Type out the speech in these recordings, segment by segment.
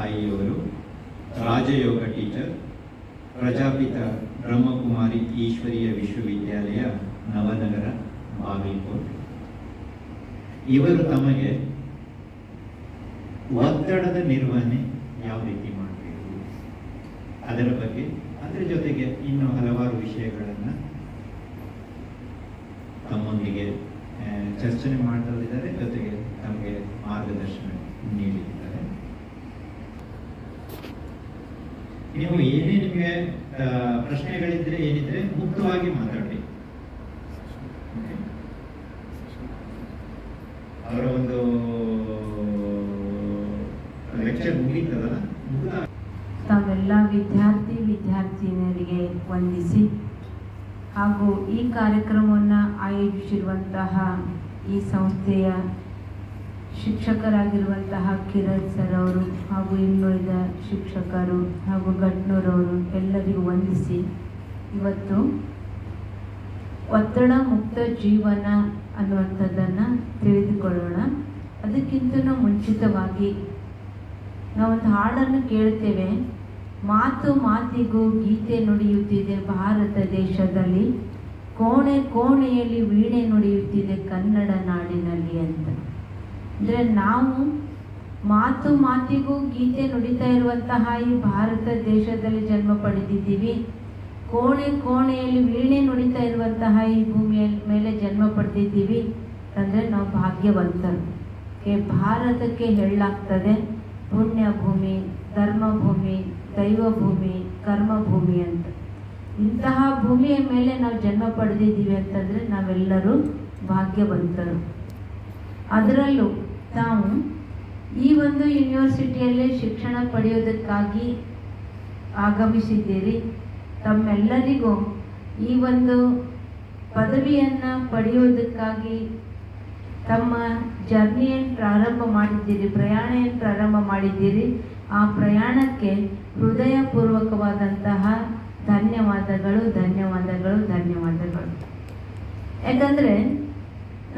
ತಾಯಿಯವರು ರಾಜಯೋಗ ಟೀಚರ್, ಪ್ರಜಾಪಿತ ಬ್ರಹ್ಮಕುಮಾರಿ ಈಶ್ವರೀಯ ವಿಶ್ವವಿದ್ಯಾಲಯ ನವನಗರ ಬಾಗಲಕೋಟೆ. ಇವರು ತಮಗೆ ಒತ್ತಡದ ನಿರ್ವಹಣೆ ಯಾವ ರೀತಿ ಮಾಡಬೇಕು ಅದರ ಬಗ್ಗೆ, ಅದರ ಜೊತೆಗೆ ಇನ್ನೂ ಹಲವಾರು ವಿಷಯಗಳನ್ನು ತಮ್ಮೊಂದಿಗೆ ಚರ್ಚೆ ಮಾಡಲಿದ್ದಾರೆ, ಜೊತೆಗೆ ತಮಗೆ ಮಾರ್ಗದರ್ಶನ ನೀಡಿದ್ದಾರೆ. ನೀವು ಏನೇ ನಿಮಗೆ ಪ್ರಶ್ನೆಗಳಿದ್ರೆ ಏನಿದ್ರೆ ಮುಕ್ತವಾಗಿ ಮಾತಾಡಿ. ಅವರ ಒಂದು ಲೆಕ್ಚರ್ ಮುಗೀತದಲ್ಲ, ತಾವೆಲ್ಲ ವಿದ್ಯಾರ್ಥಿನಿಯರಿಗೆ ವಂದಿಸಿ ಹಾಗೂ ಈ ಕಾರ್ಯಕ್ರಮವನ್ನು ಆಯೋಜಿಸಿರುವಂತಹ ಈ ಸಂಸ್ಥೆಯ ಶಿಕ್ಷಕರಾಗಿರುವಂತಹ ಕಿರಣ್ ಸರ್ ಅವರು ಹಾಗೂ ಇನ್ನುಳಿದ ಶಿಕ್ಷಕರು ಹಾಗೂ ಘಟ್ನೂರವರು ಎಲ್ಲರಿಗೂ ವಂದಿಸಿ, ಇವತ್ತು ಒತ್ತಡ ಮುಕ್ತ ಜೀವನ ಅನ್ನುವಂಥದ್ದನ್ನು ತಿಳಿದುಕೊಳ್ಳೋಣ. ಅದಕ್ಕಿಂತಲೂ ಮುಂಚಿತವಾಗಿ ನಾವೊಂದು ಹಾಡನ್ನು ಕೇಳ್ತೇವೆ. ಮಾತು ಮಾತಿಗೂ ಗೀತೆ ನುಡಿಯುತ್ತಿದೆ ಭಾರತ ದೇಶದಲ್ಲಿ, ಕೋಣೆ ಕೋಣೆಯಲ್ಲಿ ವೀಣೆ ನುಡಿಯುತ್ತಿದೆ ಕನ್ನಡ ನಾಡಿನಲ್ಲಿ ಅಂತ. ಅಂದರೆ ನಾವು ಮಾತು ಮಾತಿಗೂ ಗೀತೆ ನುಡಿತಾ ಇರುವಂತಹ ಈ ಭಾರತ ದೇಶದಲ್ಲಿ ಜನ್ಮ ಪಡೆದಿದ್ದೀವಿ. ಕೋಣೆ ಕೋಣೆಯಲ್ಲಿ ವೀಣೆ ನುಡಿತಾ ಇರುವಂತಹ ಈ ಭೂಮಿಯ ಮೇಲೆ ಜನ್ಮ ಪಡೆದಿದ್ದೀವಿ ಅಂದರೆ ನಾವು ಭಾಗ್ಯವಂತರು. ಭಾರತಕ್ಕೆ ಹೇಳಲಾಗ್ತದೆ ಪುಣ್ಯ ಭೂಮಿ, ಧರ್ಮಭೂಮಿ, ದೈವಭೂಮಿ, ಕರ್ಮಭೂಮಿ ಅಂತ. ಇಂತಹ ಭೂಮಿಯ ಮೇಲೆ ನಾವು ಜನ್ಮ ಪಡೆದಿದ್ದೀವಿ ಅಂತಂದರೆ ನಾವೆಲ್ಲರೂ ಭಾಗ್ಯವಂತರು. ಅದರಲ್ಲೂ ತಾವು ಈ ಒಂದು ಯೂನಿವರ್ಸಿಟಿಯಲ್ಲಿ ಶಿಕ್ಷಣ ಪಡೆಯೋದಕ್ಕಾಗಿ ಆಗಮಿಸಿದ್ದೀರಿ. ತಮ್ಮೆಲ್ಲರಿಗೂ ಈ ಒಂದು ಪದವಿಯನ್ನು ಪಡೆಯೋದಕ್ಕಾಗಿ ತಮ್ಮ ಜರ್ನಿಯನ್ನು ಪ್ರಾರಂಭ ಮಾಡಿದ್ದೀರಿ, ಪ್ರಯಾಣವನ್ನು ಪ್ರಾರಂಭ ಮಾಡಿದ್ದೀರಿ. ಆ ಪ್ರಯಾಣಕ್ಕೆ ಹೃದಯಪೂರ್ವಕವಾದಂತಹ ಧನ್ಯವಾದಗಳು ಧನ್ಯವಾದಗಳು ಧನ್ಯವಾದಗಳು. ಯಾಕಂದರೆ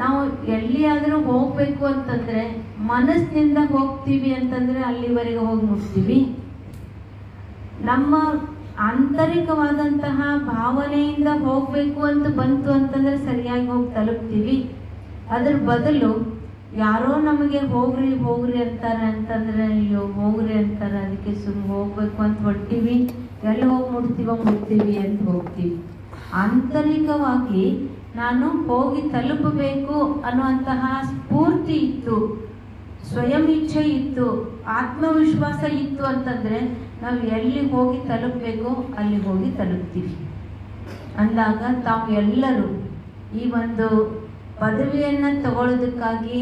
ನಾವು ಎಲ್ಲಿಯಾದರೂ ಹೋಗಬೇಕು ಅಂತಂದರೆ ಮನಸ್ಸಿನಿಂದ ಹೋಗ್ತೀವಿ ಅಂತಂದರೆ ಅಲ್ಲಿವರೆಗೆ ಹೋಗಿ ಮುಟ್ತೀವಿ. ನಮ್ಮ ಆಂತರಿಕವಾದಂತಹ ಭಾವನೆಯಿಂದ ಹೋಗಬೇಕು ಅಂತ ಬಂತು ಅಂತಂದರೆ ಸರಿಯಾಗಿ ಹೋಗಿ ತಲುಪ್ತೀವಿ. ಅದ್ರ ಬದಲು ಯಾರೋ ನಮಗೆ ಹೋಗ್ರಿ ಹೋಗ್ರಿ ಅಂತಾರೆ ಅಂತಂದರೆ ಅಯ್ಯೋ ಹೋಗ್ರಿ ಅಂತಾರೆ ಅದಕ್ಕೆ ಸುಮ್ಮನೆ ಹೋಗ್ಬೇಕು ಅಂತ ಹೊಡ್ತೀವಿ, ಎಲ್ಲಿ ಹೋಗಿ ಮುಟ್ತೀವಿ ಅಂತ ಹೋಗ್ತೀವಿ. ಆಂತರಿಕವಾಗಿ ನಾನು ಹೋಗಿ ತಲುಪಬೇಕು ಅನ್ನುವಂತಹ ಸ್ಫೂರ್ತಿ ಇತ್ತು, ಸ್ವಯಂ ಇಚ್ಛೆ ಇತ್ತು, ಆತ್ಮವಿಶ್ವಾಸ ಇತ್ತು ಅಂತಂದರೆ ನಾವು ಎಲ್ಲಿ ಹೋಗಿ ತಲುಪಬೇಕು ಅಲ್ಲಿ ಹೋಗಿ ತಲುಪ್ತೀವಿ. ಅಂದಾಗ ತಾವು ಎಲ್ಲರೂ ಈ ಒಂದು ಪದವಿಯನ್ನು ತಗೊಳ್ಳೋದಕ್ಕಾಗಿ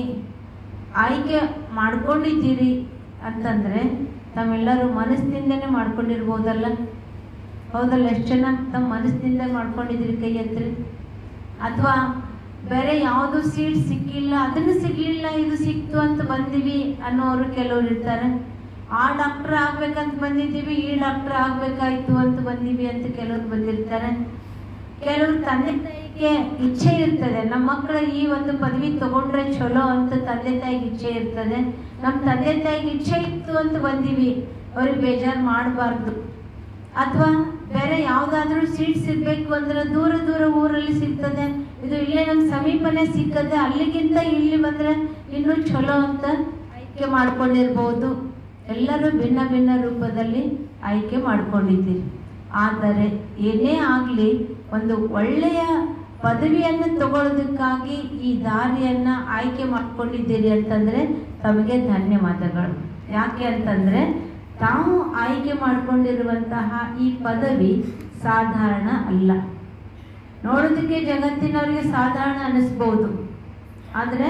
ಆಯ್ಕೆ ಮಾಡ್ಕೊಂಡಿದ್ದೀರಿ ಅಂತಂದರೆ ತಾವೆಲ್ಲರೂ ಮನಸ್ಸಿನಿಂದನೇ ಮಾಡ್ಕೊಂಡಿರ್ಬೋದಲ್ಲ, ಹೌದಲ್ಲ? ಎಷ್ಟು ಜನ ತಮ್ಮ ಮನಸ್ಸಿನಿಂದ ಮಾಡ್ಕೊಂಡಿದ್ದೀರಿ? ಕೈ ಎತ್ತರಿ. ಅಥವಾ ಬೇರೆ ಯಾವುದು ಸೀಟ್ ಸಿಕ್ಕಿಲ್ಲ, ಅದನ್ನು ಸಿಗಲಿಲ್ಲ, ಇದು ಸಿಕ್ತು ಅಂತ ಬಂದೀವಿ ಅನ್ನೋರು ಕೆಲವರು ಇರ್ತಾರೆ. ಆ ಡಾಕ್ಟರ್ ಆಗ್ಬೇಕಂತ ಬಂದಿದ್ದೀವಿ, ಈ ಡಾಕ್ಟರ್ ಆಗಬೇಕಾಯ್ತು ಅಂತ ಬಂದೀವಿ ಅಂತ ಕೆಲವರು ಬಂದಿರ್ತಾರೆ. ಕೆಲವರು ತಂದೆ ತಾಯಿಗೆ ಇಚ್ಛೆ ಇರ್ತದೆ, ನಮ್ಮ ಮಕ್ಕಳು ಈ ಒಂದು ಪದವಿ ತಗೊಂಡ್ರೆ ಚಲೋ ಅಂತ ತಂದೆ ತಾಯಿಗೆ ಇಚ್ಛೆ ಇರ್ತದೆ. ನಮ್ಮ ತಂದೆ ತಾಯಿಗೆ ಇಚ್ಛೆ ಇತ್ತು ಅಂತ ಬಂದೀವಿ, ಅವ್ರಿಗೆ ಬೇಜಾರು ಮಾಡಬಾರ್ದು. ಅಥವಾ ಬೇರೆ ಯಾವುದಾದ್ರೂ ಸೀಟ್ ಸಿಗಬೇಕು ಅಂದ್ರೆ ದೂರ ದೂರ ಊರಲ್ಲಿ ಸಿಗ್ತದೆ, ಇದು ಇಲ್ಲೇ ನಮ್ಮ ಸಮೀಪನೇ ಸಿಕ್ಕದೆ, ಅಲ್ಲಿಗಿಂತ ಇಲ್ಲಿ ಬಂದರೆ ಇನ್ನೂ ಚಲೋ ಅಂತ ಆಯ್ಕೆ ಮಾಡ್ಕೊಂಡಿರ್ಬೋದು. ಎಲ್ಲರೂ ಭಿನ್ನ ಭಿನ್ನ ರೂಪದಲ್ಲಿ ಆಯ್ಕೆ ಮಾಡ್ಕೊಂಡಿದ್ದೀರಿ. ಆದರೆ ಏನೇ ಆಗಲಿ ಒಂದು ಒಳ್ಳೆಯ ಪದವಿಯನ್ನು ತಗೊಳ್ಳೋದಕ್ಕಾಗಿ ಈ ದಾರಿಯನ್ನು ಆಯ್ಕೆ ಮಾಡ್ಕೊಂಡಿದ್ದೀರಿ ಅಂತಂದರೆ ತಮಗೆ ಧನ್ಯವಾದಗಳು. ಯಾಕೆ ಅಂತಂದರೆ ತಾವು ಆಯ್ಕೆ ಮಾಡಿಕೊಂಡಿರುವಂತಹ ಈ ಪದವಿ ಸಾಧಾರಣ ಅಲ್ಲ. ನೋಡೋದಕ್ಕೆ ಜಗತ್ತಿನವರಿಗೆ ಸಾಧಾರಣ ಅನ್ನಿಸ್ಬೋದು, ಆದರೆ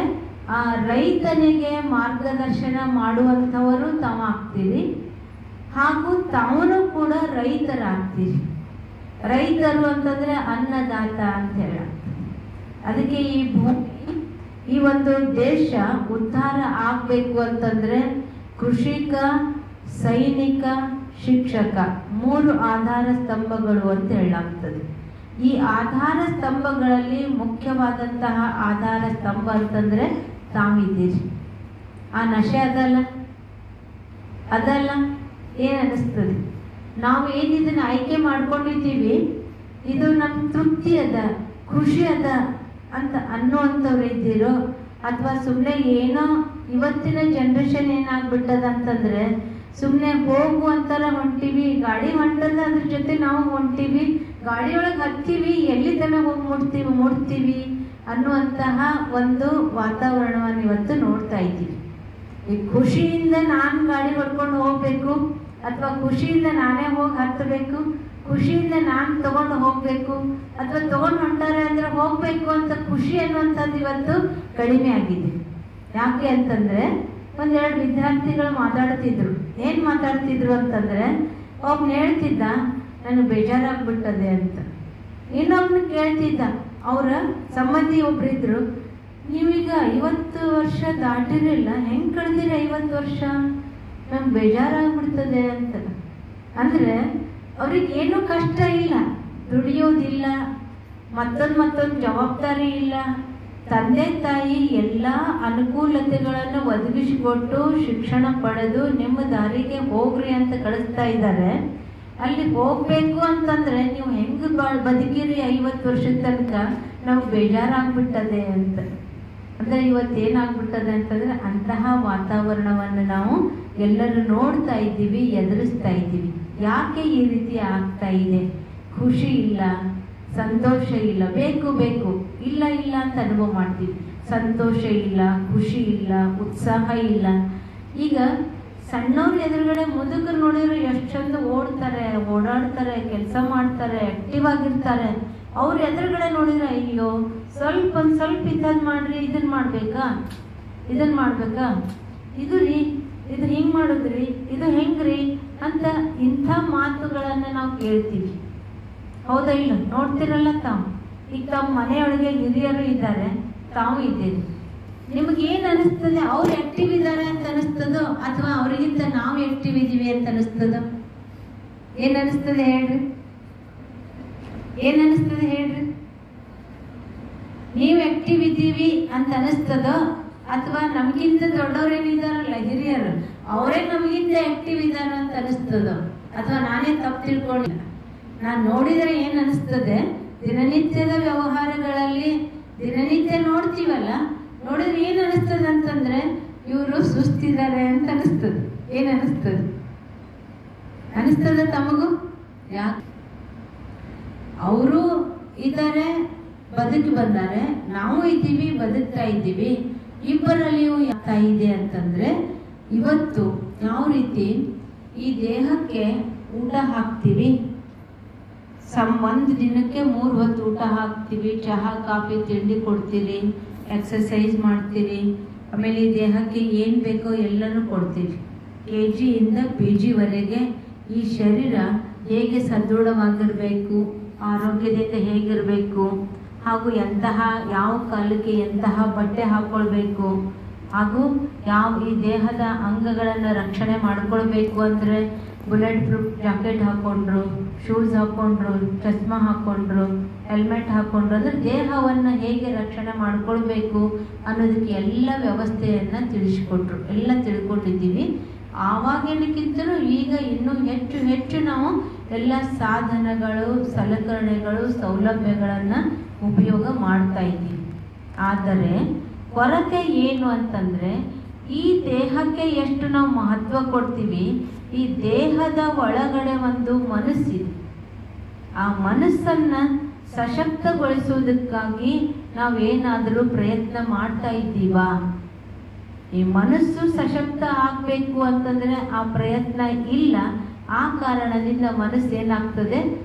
ಆ ರೈತನಿಗೆ ಮಾರ್ಗದರ್ಶನ ಮಾಡುವಂಥವರು ತಾವು ಆಗ್ತೀರಿ, ಹಾಗೂ ತಾವೂ ಕೂಡ ರೈತರಾಗ್ತೀರಿ. ರೈತರು ಅಂತಂದರೆ ಅನ್ನದಾತ ಅಂತ ಹೇಳ. ಅದಕ್ಕೆ ಈ ಭೂಮಿ, ಈ ಒಂದು ದೇಶ ಉದ್ಧಾರ ಆಗಬೇಕು ಅಂತಂದರೆ ಕೃಷಿಕ, ಸೈನಿಕ, ಶಿಕ್ಷಕ 3 ಆಧಾರ ಸ್ತಂಭಗಳು ಅಂತ ಹೇಳಲಾಗ್ತದೆ. ಈ ಆಧಾರ ಸ್ತಂಭಗಳಲ್ಲಿ ಮುಖ್ಯವಾದಂತಹ ಆಧಾರ ಸ್ತಂಭ ಅಂತಂದರೆ ತಾವಿದ್ದೀರಿ. ಆ ನಶೆ ಅದಲ್ಲ, ಅದಲ್ಲ ಏನು ಅನಿಸ್ತದೆ? ನಾವು ಏನು ಇದನ್ನು ಆಯ್ಕೆ ಮಾಡ್ಕೊಂಡಿದ್ದೀವಿ, ಇದು ನಮ್ಮ ತೃಪ್ತಿ ಅದ, ಖುಷಿ ಅದ ಅಂತ ಅನ್ನುವಂಥವ್ರು ಇದ್ದೀರೋ, ಅಥವಾ ಸುಮ್ಮನೆ ಏನೋ ಇವತ್ತಿನ ಜನ್ರೇಷನ್ ಏನಾಗ್ಬಿಟ್ಟದ ಅಂತಂದರೆ ಸುಮ್ಮನೆ ಹೋಗುವಂಥರ ಹೊಂಟೀವಿ, ಗಾಡಿ ಹೊಂಟದ ಅದ್ರ ಜೊತೆ ನಾವು ಹೊಂಟೀವಿ, ಗಾಡಿಯೊಳಗೆ ಹತ್ತೀವಿ, ಎಲ್ಲಿ ತನಕ ಹೋಗಿ ಮುಟ್ತೀವಿ ಅನ್ನುವಂತಹ ಒಂದು ವಾತಾವರಣವನ್ನು ಇವತ್ತು ನೋಡ್ತಾ ಇದ್ದೀವಿ. ಈ ಖುಷಿಯಿಂದ ನಾನು ಗಾಡಿ ಹೊಡ್ಕೊಂಡು ಹೋಗಬೇಕು, ಅಥವಾ ಖುಷಿಯಿಂದ ನಾನೇ ಹೋಗಿ ಹತ್ತಬೇಕು, ಖುಷಿಯಿಂದ ನಾನು ತಗೊಂಡು ಹೋಗಬೇಕು, ಅಥವಾ ತಗೊಂಡು ಹೊಂಟಾರೆ ಅಂದರೆ ಹೋಗಬೇಕು ಅಂತ ಖುಷಿ ಅನ್ನುವಂಥದ್ದು ಇವತ್ತು ಕಡಿಮೆ ಆಗಿದೆ. ಯಾಕೆ ಅಂತಂದರೆ ಒಂದೆರಡು ವಿದ್ಯಾರ್ಥಿಗಳು ಮಾತಾಡ್ತಿದ್ರು. ಏನು ಮಾತಾಡ್ತಿದ್ರು ಅಂತಂದರೆ, ಒಬ್ಬನು ಹೇಳ್ತಿದ್ದ ನನಗೆ ಬೇಜಾರಾಗ್ಬಿಟ್ಟದೆ ಅಂತ. ಇನ್ನೊಬ್ಬನು ಕೇಳ್ತಿದ್ದ, ಅವರ ಸಂಬಂಧಿ ಒಬ್ಬರಿದ್ರು, ನೀವೀಗ 50 ವರ್ಷ ದಾಟಿರಲಿಲ್ಲ, ಹೆಂಗೆ ಕಳೆದಿರ 50 ವರ್ಷ, ನಮ್ಗೆ ಬೇಜಾರಾಗ್ಬಿಡ್ತದೆ ಅಂತ. ಅಂದರೆ ಅವ್ರಿಗೇನು ಕಷ್ಟ ಇಲ್ಲ, ದುಡಿಯೋದಿಲ್ಲ, ಮತ್ತೊಂದು ಜವಾಬ್ದಾರಿ ಇಲ್ಲ, ತಂದೆ ತಾಯಿ ಎಲ್ಲ ಅನುಕೂಲತೆಗಳನ್ನು ಒದಗಿಸಿಕೊಟ್ಟು ಶಿಕ್ಷಣ ಪಡೆದು ನಿಮ್ಮ ದಾರಿಗೆ ಹೋಗ್ರಿ ಅಂತ ಕಳಿಸ್ತಾ ಇದ್ದಾರೆ. ಅಲ್ಲಿ ಹೋಗಬೇಕು ಅಂತಂದರೆ ನೀವು ಹೆಂಗೆ ಬದುಕಿರಿ 50 ವರ್ಷದ ತನಕ, ನಾವು ಬೇಜಾರಾಗ್ಬಿಟ್ಟದೆ ಅಂತ. ಅಂದರೆ ಇವತ್ತೇನಾಗ್ಬಿಟ್ಟದೆ ಅಂತಂದರೆ ಅಂತಹ ವಾತಾವರಣವನ್ನು ನಾವು ಎಲ್ಲರೂ ನೋಡ್ತಾ ಇದ್ದೀವಿ, ಎದುರಿಸ್ತಾ ಇದ್ದೀವಿ. ಯಾಕೆ ಈ ರೀತಿ ಆಗ್ತಾ ಇದೆ? ಖುಷಿ ಇಲ್ಲ, ಸಂತೋಷ ಇಲ್ಲ, ಬೇಕು ಇಲ್ಲ ಅಂತ ಅನುಭವ ಮಾಡ್ತೀವಿ. ಸಂತೋಷ ಇಲ್ಲ, ಖುಷಿ ಇಲ್ಲ, ಉತ್ಸಾಹ ಇಲ್ಲ. ಈಗ ಸಣ್ಣವ್ರ ಎದುರುಗಡೆ ಮುದುಕರು ನೋಡಿದ್ರೆ ಎಷ್ಟು ಚಂದ ಓಡ್ತಾರೆ, ಓಡಾಡ್ತಾರೆ, ಕೆಲಸ ಮಾಡ್ತಾರೆ, ಆಕ್ಟಿವ್ ಆಗಿರ್ತಾರೆ. ಅವ್ರ ಎದುರುಗಡೆ ನೋಡಿದ್ರೆ ಅಯ್ಯೋ ಸ್ವಲ್ಪ ಇದನ್ನು ಮಾಡ್ರಿ, ಇದನ್ನು ಮಾಡಬೇಕಾ, ಇದು ರೀ, ಇದು ಹಿಂಗೆ ಮಾಡೋದ್ರಿ, ಇದು ಹೆಂಗ್ರಿ ಅಂತ ಇಂಥ ಮಾತುಗಳನ್ನು ನಾವು ಕೇಳ್ತೀವಿ. ಹೌದಾ ಇಲ್ಲ? ನೋಡ್ತಿರಲ್ಲ ತಾವು. ಈಗ ತಮ್ಮ ಮನೆಯೊಳಗೆ ಹಿರಿಯರು ಇದ್ದಾರೆ, ತಾವು ಇದ್ದೀರಿ. ನಿಮಗೇನು ಅನಿಸ್ತದೆ? ಅವ್ರು ಆಕ್ಟಿವ್ ಇದ್ದಾರೆ ಅಂತ ಅನಿಸ್ತದೋ, ಅಥವಾ ಅವರಿಗಿಂತ ನಾವು ಆಕ್ಟಿವ್ ಇದ್ದೀವಿ ಅಂತ ಅನಿಸ್ತದೋ? ಏನು ಅನಿಸ್ತದೆ ಹೇಳ್ರಿ? ನೀವು ಆಕ್ಟಿವ್ ಇದ್ದೀವಿ ಅಂತ ಅನಿಸ್ತದೋ, ಅಥವಾ ನಮಗಿಂತ ದೊಡ್ಡವ್ರೇನಿದ್ದಾರಲ್ಲ ಹಿರಿಯರು, ಅವರೇ ನಮಗಿಂತ ಆಕ್ಟಿವ್ ಇದ್ದಾರೆ ಅಂತ ಅನಿಸ್ತದೋ? ಅಥವಾ ನಾನೇ ತಪ್ಪು ತಿಳ್ಕೊಂಡಿಲ್ಲ? ನಾನು ನೋಡಿದರೆ ಏನು ಅನಿಸ್ತದೆ, ದಿನನಿತ್ಯದ ವ್ಯವಹಾರಗಳಲ್ಲಿ ದಿನನಿತ್ಯ ನೋಡ್ತೀವಲ್ಲ, ನೋಡಿದ್ರೆ ಏನು ಅನಿಸ್ತದೆ ಅಂತಂದ್ರೆ ಇವರು ಸುಸ್ತಿದ್ದಾರೆ ಅಂತ ಅನಿಸ್ತದೆ. ಏನು ಅನಿಸ್ತದೆ ತಮಗೂ? ಯಾಕೆ? ಅವರು ಇದ್ದಾರೆ, ಬದುಕಿ ಬಂದಾರೆ, ನಾವು ಇದ್ದೀವಿ, ಬದುಕ್ತಾ ಇದ್ದೀವಿ. ಇಬ್ಬರಲ್ಲಿಯೂ ಆಗ್ತಾ ಇದೆ ಅಂತಂದ್ರೆ ಇವತ್ತು ಯಾವ ರೀತಿ ಈ ದೇಹಕ್ಕೆ ಊಟ ಹಾಕ್ತೀವಿ, ಒಂದು ದಿನಕ್ಕೆ 3 ಹೊತ್ತು ಊಟ ಹಾಕ್ತೀವಿ, ಚಹಾ ಕಾಫಿ ತಿಂಡಿ ಕೊಡ್ತೀರಿ, ಎಕ್ಸಸೈಸ್ ಮಾಡ್ತೀರಿ, ಆಮೇಲೆ ಈ ದೇಹಕ್ಕೆ ಏನು ಬೇಕೋ ಎಲ್ಲನೂ ಕೊಡ್ತೀವಿ. KG ಇಂದ PG ವರೆಗೆ ಈ ಶರೀರ ಹೇಗೆ ಸದೃಢವಾಗಿರಬೇಕು, ಆರೋಗ್ಯದಿಂದ ಹೇಗಿರಬೇಕು, ಹಾಗೂ ಯಾವ ಕಾಲಕ್ಕೆ ಎಂತಹ ಬಟ್ಟೆ ಹಾಕ್ಕೊಳ್ಬೇಕು, ಹಾಗೂ ಈ ದೇಹದ ಅಂಗಗಳನ್ನು ರಕ್ಷಣೆ ಮಾಡ್ಕೊಳ್ಬೇಕು ಅಂದರೆ ಬುಲೆಟ್ ಪ್ರೂಫ್ ಜಾಕೆಟ್ ಹಾಕ್ಕೊಂಡ್ರು, ಶೂಸ್ ಹಾಕ್ಕೊಂಡ್ರು, ಚಸ್ಮಾ ಹಾಕ್ಕೊಂಡ್ರು, ಹೆಲ್ಮೆಟ್ ಹಾಕ್ಕೊಂಡ್ರು, ಅಂದರೆ ದೇಹವನ್ನು ಹೇಗೆ ರಕ್ಷಣೆ ಮಾಡ್ಕೊಳ್ಬೇಕು ಅನ್ನೋದಕ್ಕೆ ಎಲ್ಲ ವ್ಯವಸ್ಥೆಯನ್ನು ತಿಳಿಸ್ಕೊಟ್ರು. ಎಲ್ಲ ತಿಳ್ಕೊಂಡಿದ್ದೀವಿ. ಆವಾಗಿನಕ್ಕಿಂತಲೂ ಈಗ ಇನ್ನೂ ಹೆಚ್ಚು ನಾವು ಎಲ್ಲ ಸಾಧನಗಳು, ಸಲಕರಣೆಗಳು, ಸೌಲಭ್ಯಗಳನ್ನು ಉಪಯೋಗ ಮಾಡ್ತಾ ಇದ್ದೀವಿ. ಆದರೆ ಕೊರತೆ ಏನು ಅಂತಂದರೆ, ಈ ದೇಹಕ್ಕೆ ಎಷ್ಟು ನಾವು ಮಹತ್ವ ಕೊಡ್ತೀವಿ, ಈ ದೇಹದ ಒಳಗಡೆ ಒಂದು ಮನಸ್ಸಿದೆ. ಆ ಮನಸ್ಸನ್ನು ಸಶಕ್ತಗೊಳಿಸುವುದಕ್ಕಾಗಿ ನಾವೇನಾದರೂ ಪ್ರಯತ್ನ ಮಾಡ್ತಾ ಇದ್ದೀವಾ? ಈ ಮನಸ್ಸು ಸಶಕ್ತ ಆಗಬೇಕು ಅಂತಂದರೆ ಆ ಪ್ರಯತ್ನ ಇಲ್ಲ. ಆ ಕಾರಣದಿಂದ ಮನಸ್ಸು ಏನಾಗ್ತದೆ?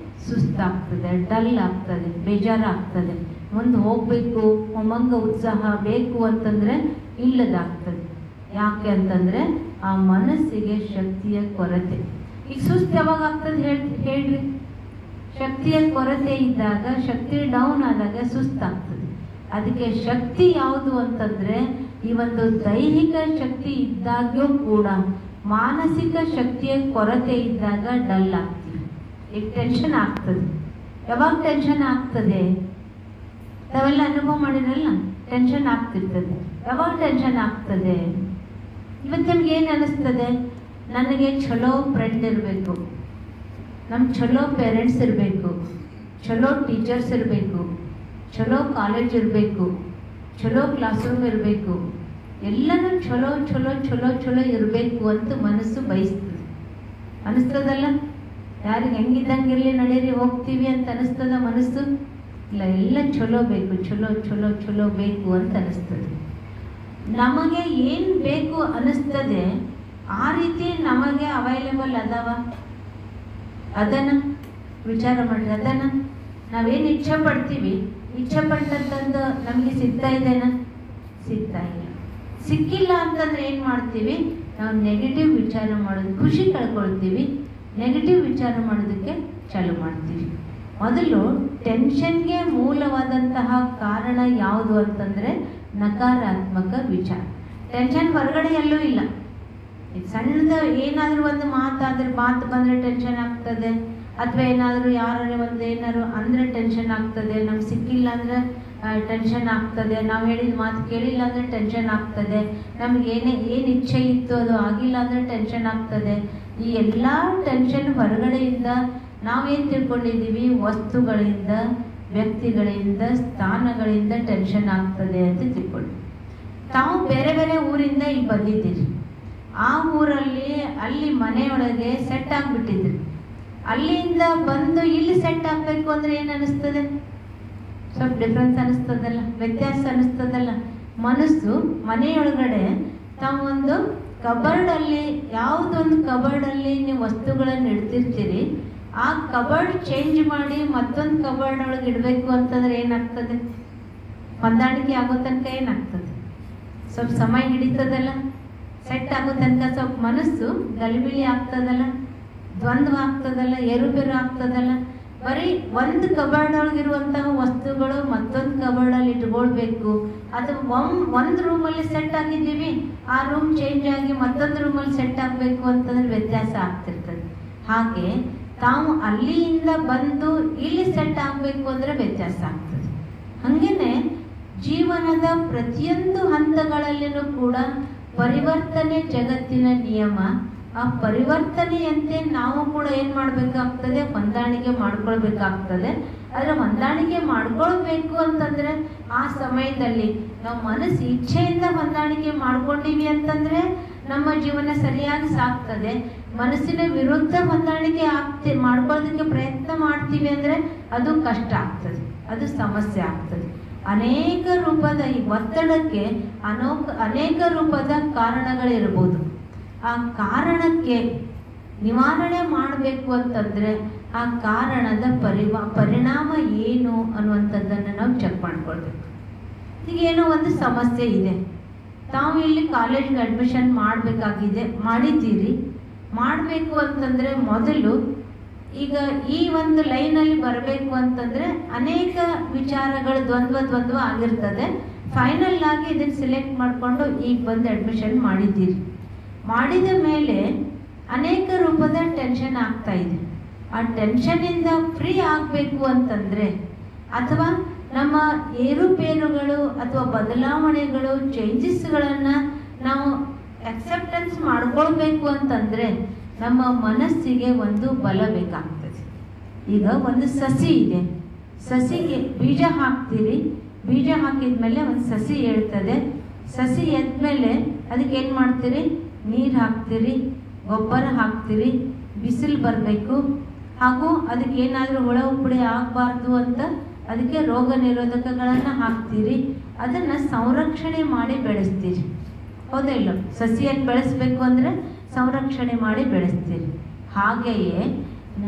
ಸುಸ್ತಾಗ್ತದೆ, ಡಲ್ ಆಗ್ತದೆ, ಬೇಜಾರಾಗ್ತದೆ. ಮುಂದೆ ಹೋಗಬೇಕು, ಉಮಂಗ ಉತ್ಸಾಹ ಬೇಕು ಅಂತಂದರೆ ಇಲ್ಲದಾಗ್ತದೆ. ಯಾಕೆ ಅಂತಂದರೆ ಆ ಮನಸ್ಸಿಗೆ ಶಕ್ತಿಯ ಕೊರತೆ. ಈಗ ಸುಸ್ತು ಯಾವಾಗ ಆಗ್ತದೆ ಹೇಳ್ರಿ? ಶಕ್ತಿಯ ಕೊರತೆ ಇದ್ದಾಗ, ಶಕ್ತಿ ಡೌನ್ ಆದಾಗ ಸುಸ್ತಾಗ್ತದೆ. ಅದಕ್ಕೆ ಶಕ್ತಿ ಯಾವುದು ಅಂತಂದರೆ, ಈ ಒಂದು ದೈಹಿಕ ಶಕ್ತಿ ಇದ್ದಾಗ್ಯೂ ಕೂಡ ಮಾನಸಿಕ ಶಕ್ತಿಯ ಕೊರತೆ ಇದ್ದಾಗ ಡಲ್ ಆಗ್ತೀವಿ. ಈಗ ಟೆನ್ಷನ್ ಆಗ್ತದೆ. ಯಾವಾಗ ಟೆನ್ಷನ್ ಆಗ್ತದೆ? ನಾವೆಲ್ಲ ಅನುಭವ ಮಾಡಿರಲ್ಲ, ಟೆನ್ಷನ್ ಆಗ್ತಿರ್ತದೆ. ಯಾವಾಗ ಟೆನ್ಷನ್ ಆಗ್ತದೆ? ಇವತ್ತು ನಮ್ಗೆ ಏನು ಅನಿಸ್ತದೆ? ನನಗೆ ಚಲೋ ಫ್ರೆಂಡ್ ಇರಬೇಕು, ನಮ್ಮ ಚಲೋ ಪೇರೆಂಟ್ಸ್ ಇರಬೇಕು, ಚಲೋ ಟೀಚರ್ಸ್ ಇರಬೇಕು, ಚಲೋ ಕಾಲೇಜ್ ಇರಬೇಕು, ಚಲೋ ಕ್ಲಾಸ್ ರೂಮ್ ಇರಬೇಕು, ಎಲ್ಲನೂ ಚಲೋ ಚಲೋ ಚಲೋ ಚಲೋ ಇರಬೇಕು ಅಂತ ಮನಸ್ಸು ಬಯಸ್ತದೆ. ಅನಿಸ್ತದಲ್ಲ? ಯಾರಿಗೆ ಹೆಂಗಿದ್ದಂಗಿರಲಿ ನಡೀರಿ ಹೋಗ್ತೀವಿ ಅಂತ ಅನಿಸ್ತದ ಮನಸ್ಸು? ಇಲ್ಲ, ಎಲ್ಲ ಚಲೋ ಬೇಕು, ಚಲೋ ಚಲೋ ಚಲೋ ಬೇಕು ಅಂತ ಅನಿಸ್ತದೆ. ನಮಗೆ ಏನು ಬೇಕು ಅನಿಸ್ತದೆ ಆ ರೀತಿ ನಮಗೆ ಅವೈಲೇಬಲ್ ಅದಾವ? ಅದನ್ನು ವಿಚಾರ ಮಾಡಿರಿ. ಅದನ್ನು ನಾವೇನು ಇಚ್ಛೆ ಪಡ್ತೀವಿ, ಇಚ್ಛೆ ಪಟ್ಟಂತಂದು ನಮಗೆ ಸಿಗ್ತಾ ಇದೆನಾ? ಸಿಗ್ತಾ ಇಲ್ಲ. ಸಿಕ್ಕಿಲ್ಲ ಅಂತಂದ್ರೆ ಏನು ಮಾಡ್ತೀವಿ? ನಾವು ನೆಗೆಟಿವ್ ವಿಚಾರ ಮಾಡೋದು, ಖುಷಿ ಕಳ್ಕೊಳ್ತೀವಿ, ನೆಗೆಟಿವ್ ವಿಚಾರ ಮಾಡೋದಕ್ಕೆ ಚಾಲು ಮಾಡ್ತೀವಿ. ಮೊದಲು ಟೆನ್ಷನ್ಗೆ ಮೂಲವಾದಂತಹ ಕಾರಣ ಯಾವುದು ಅಂತಂದರೆ ನಕಾರಾತ್ಮಕ ವಿಚಾರ. ಟೆನ್ಷನ್ ಹೊರಗಡೆ ಎಲ್ಲೂ ಇಲ್ಲ. ಸಣ್ಣದ ಏನಾದರೂ ಒಂದು ಮಾತು ಬಂದರೆ ಟೆನ್ಷನ್ ಆಗ್ತದೆ, ಅಥವಾ ಏನಾದರೂ ಯಾರು ಒಂದು ಏನಾದ್ರು ಅಂದರೆ ಟೆನ್ಷನ್ ಆಗ್ತದೆ, ನಮ್ಗೆ ಸಿಕ್ಕಿಲ್ಲ ಅಂದರೆ ಟೆನ್ಷನ್ ಆಗ್ತದೆ, ನಾವು ಹೇಳಿದ ಮಾತು ಕೇಳಿಲ್ಲ ಅಂದರೆ ಟೆನ್ಷನ್ ಆಗ್ತದೆ, ನಮ್ಗೆ ಏನು ಇಚ್ಛೆ ಇತ್ತು ಅದು ಆಗಿಲ್ಲ ಅಂದರೆ ಟೆನ್ಷನ್ ಆಗ್ತದೆ. ಈ ಎಲ್ಲ ಟೆನ್ಷನ್ ಹೊರಗಡೆಯಿಂದ ನಾವೇನು ತಿಳ್ಕೊಂಡಿದ್ದೀವಿ? ವಸ್ತುಗಳಿಂದ, ವ್ಯಕ್ತಿಗಳಿಂದ, ಸ್ಥಾನಗಳಿಂದ ಟೆನ್ಷನ್ ಆಗ್ತದೆ ಅಂತ ತಿಳ್ಕೊಳ್ಳಿ. ತಾವು ಬೇರೆ ಬೇರೆ ಊರಿಂದ ಇಲ್ಲಿ ಬಂದಿದ್ದೀರಿ, ಆ ಊರಲ್ಲಿ ಅಲ್ಲಿ ಮನೆಯೊಳಗೆ ಸೆಟ್ ಆಗಿಬಿಟ್ಟಿದ್ರಿ, ಅಲ್ಲಿಂದ ಬಂದು ಇಲ್ಲಿ ಸೆಟ್ ಆಗಬೇಕು ಅಂದರೆ ಏನು ಅನ್ನಿಸ್ತದೆ? ಸ್ವಲ್ಪ ಡಿಫ್ರೆನ್ಸ್ ಅನ್ನಿಸ್ತದಲ್ಲ, ವ್ಯತ್ಯಾಸ ಅನ್ನಿಸ್ತದಲ್ಲ. ಮನಸ್ಸು ಮನೆಯೊಳಗಡೆ ತಾವು ಒಂದು ಕಬರ್ಡಲ್ಲಿ, ಯಾವುದೊಂದು ಕಬರ್ಡಲ್ಲಿ ನೀವು ವಸ್ತುಗಳನ್ನು ಇಡ್ತಿರ್ತೀರಿ, ಆ ಕಬರ್ಡ್ ಚೇಂಜ್ ಮಾಡಿ ಮತ್ತೊಂದು ಕಬರ್ಡ್ ಒಳಗೆ ಇಡಬೇಕು ಅಂತಂದ್ರೆ ಏನಾಗ್ತದೆ? ಹೊಂದಾಣಿಕೆ ಆಗೋ ತನಕ ಏನಾಗ್ತದೆ? ಸ್ವಲ್ಪ ಸಮಯ ಹಿಡಿತದಲ್ಲ. ಸೆಟ್ ಆಗೋ ತನಕ ಸ್ವಲ್ಪ ಮನಸ್ಸು ಗಲಿಬಿಲಿ ಆಗ್ತದಲ್ಲ, ದ್ವಂದ್ವ ಆಗ್ತದಲ್ಲ, ಏರುಪೇರು ಆಗ್ತದಲ್ಲ. ಬರೀ ಒಂದು ಕಬರ್ಡ್ ಒಳಗಿರುವಂತಹ ವಸ್ತುಗಳು ಮತ್ತೊಂದು ಕಬರ್ಡಲ್ಲಿ ಇಟ್ಕೊಳ್ಬೇಕು. ಅದು ಒಂದು ರೂಮಲ್ಲಿ ಸೆಟ್ ಆಗಿದ್ದೀವಿ, ಆ ರೂಮ್ ಚೇಂಜ್ ಆಗಿ ಮತ್ತೊಂದು ರೂಮಲ್ಲಿ ಸೆಟ್ ಆಗಬೇಕು ಅಂತಂದ್ರೆ ವ್ಯತ್ಯಾಸ ಆಗ್ತಿರ್ತದೆ. ಹಾಗೆ ತಾವು ಅಲ್ಲಿಂದ ಬಂದು ಇಲ್ಲಿ ಸೆಟ್ ಆಗಬೇಕು ಅಂದರೆ ವ್ಯತ್ಯಾಸ ಆಗ್ತದೆ. ಹಾಗೇನೆ ಜೀವನದ ಪ್ರತಿಯೊಂದು ಹಂತಗಳಲ್ಲಿನೂ ಕೂಡ ಪರಿವರ್ತನೆ ಜಗತ್ತಿನ ನಿಯಮ. ಆ ಪರಿವರ್ತನೆಯಂತೆ ನಾವು ಕೂಡ ಏನು ಮಾಡಬೇಕಾಗ್ತದೆ? ಹೊಂದಾಣಿಕೆ ಮಾಡ್ಕೊಳ್ಬೇಕಾಗ್ತದೆ. ಆದರೆ ಹೊಂದಾಣಿಕೆ ಮಾಡ್ಕೊಳ್ಬೇಕು ಅಂತಂದರೆ ಆ ಸಮಯದಲ್ಲಿ ನಾವು ಮನಸ್ಸು ಇಚ್ಛೆಯಿಂದ ಹೊಂದಾಣಿಕೆ ಮಾಡ್ಕೊಂಡಿವಿ ಅಂತಂದರೆ ನಮ್ಮ ಜೀವನ ಸರಿಯಾಗಿ ಸಾಗ್ತದೆ. ಮನಸ್ಸಿನ ವಿರುದ್ಧ ಹೊಂದಾಣಿಕೆ ಮಾಡ್ಕೊಳ್ಳೋದಕ್ಕೆ ಪ್ರಯತ್ನ ಮಾಡ್ತೀವಿ ಅಂದರೆ ಅದು ಕಷ್ಟ ಆಗ್ತದೆ, ಅದು ಸಮಸ್ಯೆ ಆಗ್ತದೆ. ಅನೇಕ ರೂಪದ ಈ ಒತ್ತಡಕ್ಕೆ ಅನೇಕ ರೂಪದ ಕಾರಣಗಳಿರ್ಬೋದು. ಆ ಕಾರಣಕ್ಕೆ ನಿವಾರಣೆ ಮಾಡಬೇಕು ಅಂತಂದರೆ ಆ ಕಾರಣದ ಪರಿಣಾಮ ಏನು ಅನ್ನುವಂಥದ್ದನ್ನು ನಾವು ಚೆಕ್ ಮಾಡ್ಕೊಳ್ಬೇಕು. ಈಗೇನೋ ಒಂದು ಸಮಸ್ಯೆ ಇದೆ, ತಾವು ಇಲ್ಲಿ ಕಾಲೇಜ್ಗೆ ಅಡ್ಮಿಷನ್ ಮಾಡಬೇಕಾಗಿದೆ, ಮಾಡಿದ್ದೀರಿ. ಮಾಡಬೇಕು ಅಂತಂದರೆ ಮೊದಲು ಈಗ ಈ ಒಂದು ಲೈನಲ್ಲಿ ಬರಬೇಕು ಅಂತಂದರೆ ಅನೇಕ ವಿಚಾರಗಳು ದ್ವಂದ್ವ ಆಗಿರ್ತದೆ. ಫೈನಲ್ ಆಗಿ ಇದನ್ನು ಸಿಲೆಕ್ಟ್ ಮಾಡಿಕೊಂಡು ಈಗ ಬಂದು ಅಡ್ಮಿಷನ್ ಮಾಡಿದ್ದೀರಿ. ಮಾಡಿದ ಮೇಲೆ ಅನೇಕ ರೂಪದ ಟೆನ್ಷನ್ ಆಗ್ತಾ ಇದೆ. ಆ ಟೆನ್ಷನಿಂದ ಫ್ರೀ ಆಗಬೇಕು ಅಂತಂದರೆ, ಅಥವಾ ನಮ್ಮ ಏರುಪೇರುಗಳು ಅಥವಾ ಬದಲಾವಣೆಗಳು, ಚೇಂಜಸ್ಗಳನ್ನು ನಾವು ಅಕ್ಸೆಪ್ಟೆನ್ಸ್ ಮಾಡ್ಕೊಳ್ಬೇಕು ಅಂತಂದರೆ ನಮ್ಮ ಮನಸ್ಸಿಗೆ ಒಂದು ಬಲ ಬೇಕಾಗ್ತದೆ. ಈಗ ಒಂದು ಸಸಿ ಇದೆ, ಸಸಿಗೆ ಬೀಜ ಹಾಕ್ತೀರಿ, ಬೀಜ ಹಾಕಿದ ಮೇಲೆ ಒಂದು ಸಸಿ ಏಳ್ತದೆ. ಸಸಿ ಎದ್ಮೇಲೆ ಅದಕ್ಕೆ ಏನು ಮಾಡ್ತೀರಿ? ನೀರು ಹಾಕ್ತೀರಿ, ಗೊಬ್ಬರ ಹಾಕ್ತೀರಿ, ಬಿಸಿಲು ಬರಬೇಕು, ಹಾಗೂ ಅದಕ್ಕೆ ಏನಾದರೂ ಹುಳ ಹುಪ್ಪಡಿ ಆಗಬಾರ್ದು ಅಂತ ಅದಕ್ಕೆ ರೋಗ ನಿರೋಧಕಗಳನ್ನು ಹಾಕ್ತೀರಿ. ಅದನ್ನು ಸಂರಕ್ಷಣೆ ಮಾಡಿ ಬೆಳೆಸ್ತೀರಿ, ಹೌದಾ ಇಲ್ಲ? ಸಸಿಯನ್ನು ಬೆಳೆಸಬೇಕು ಅಂದರೆ ಸಂರಕ್ಷಣೆ ಮಾಡಿ ಬೆಳೆಸ್ತೀರಿ. ಹಾಗೆಯೇ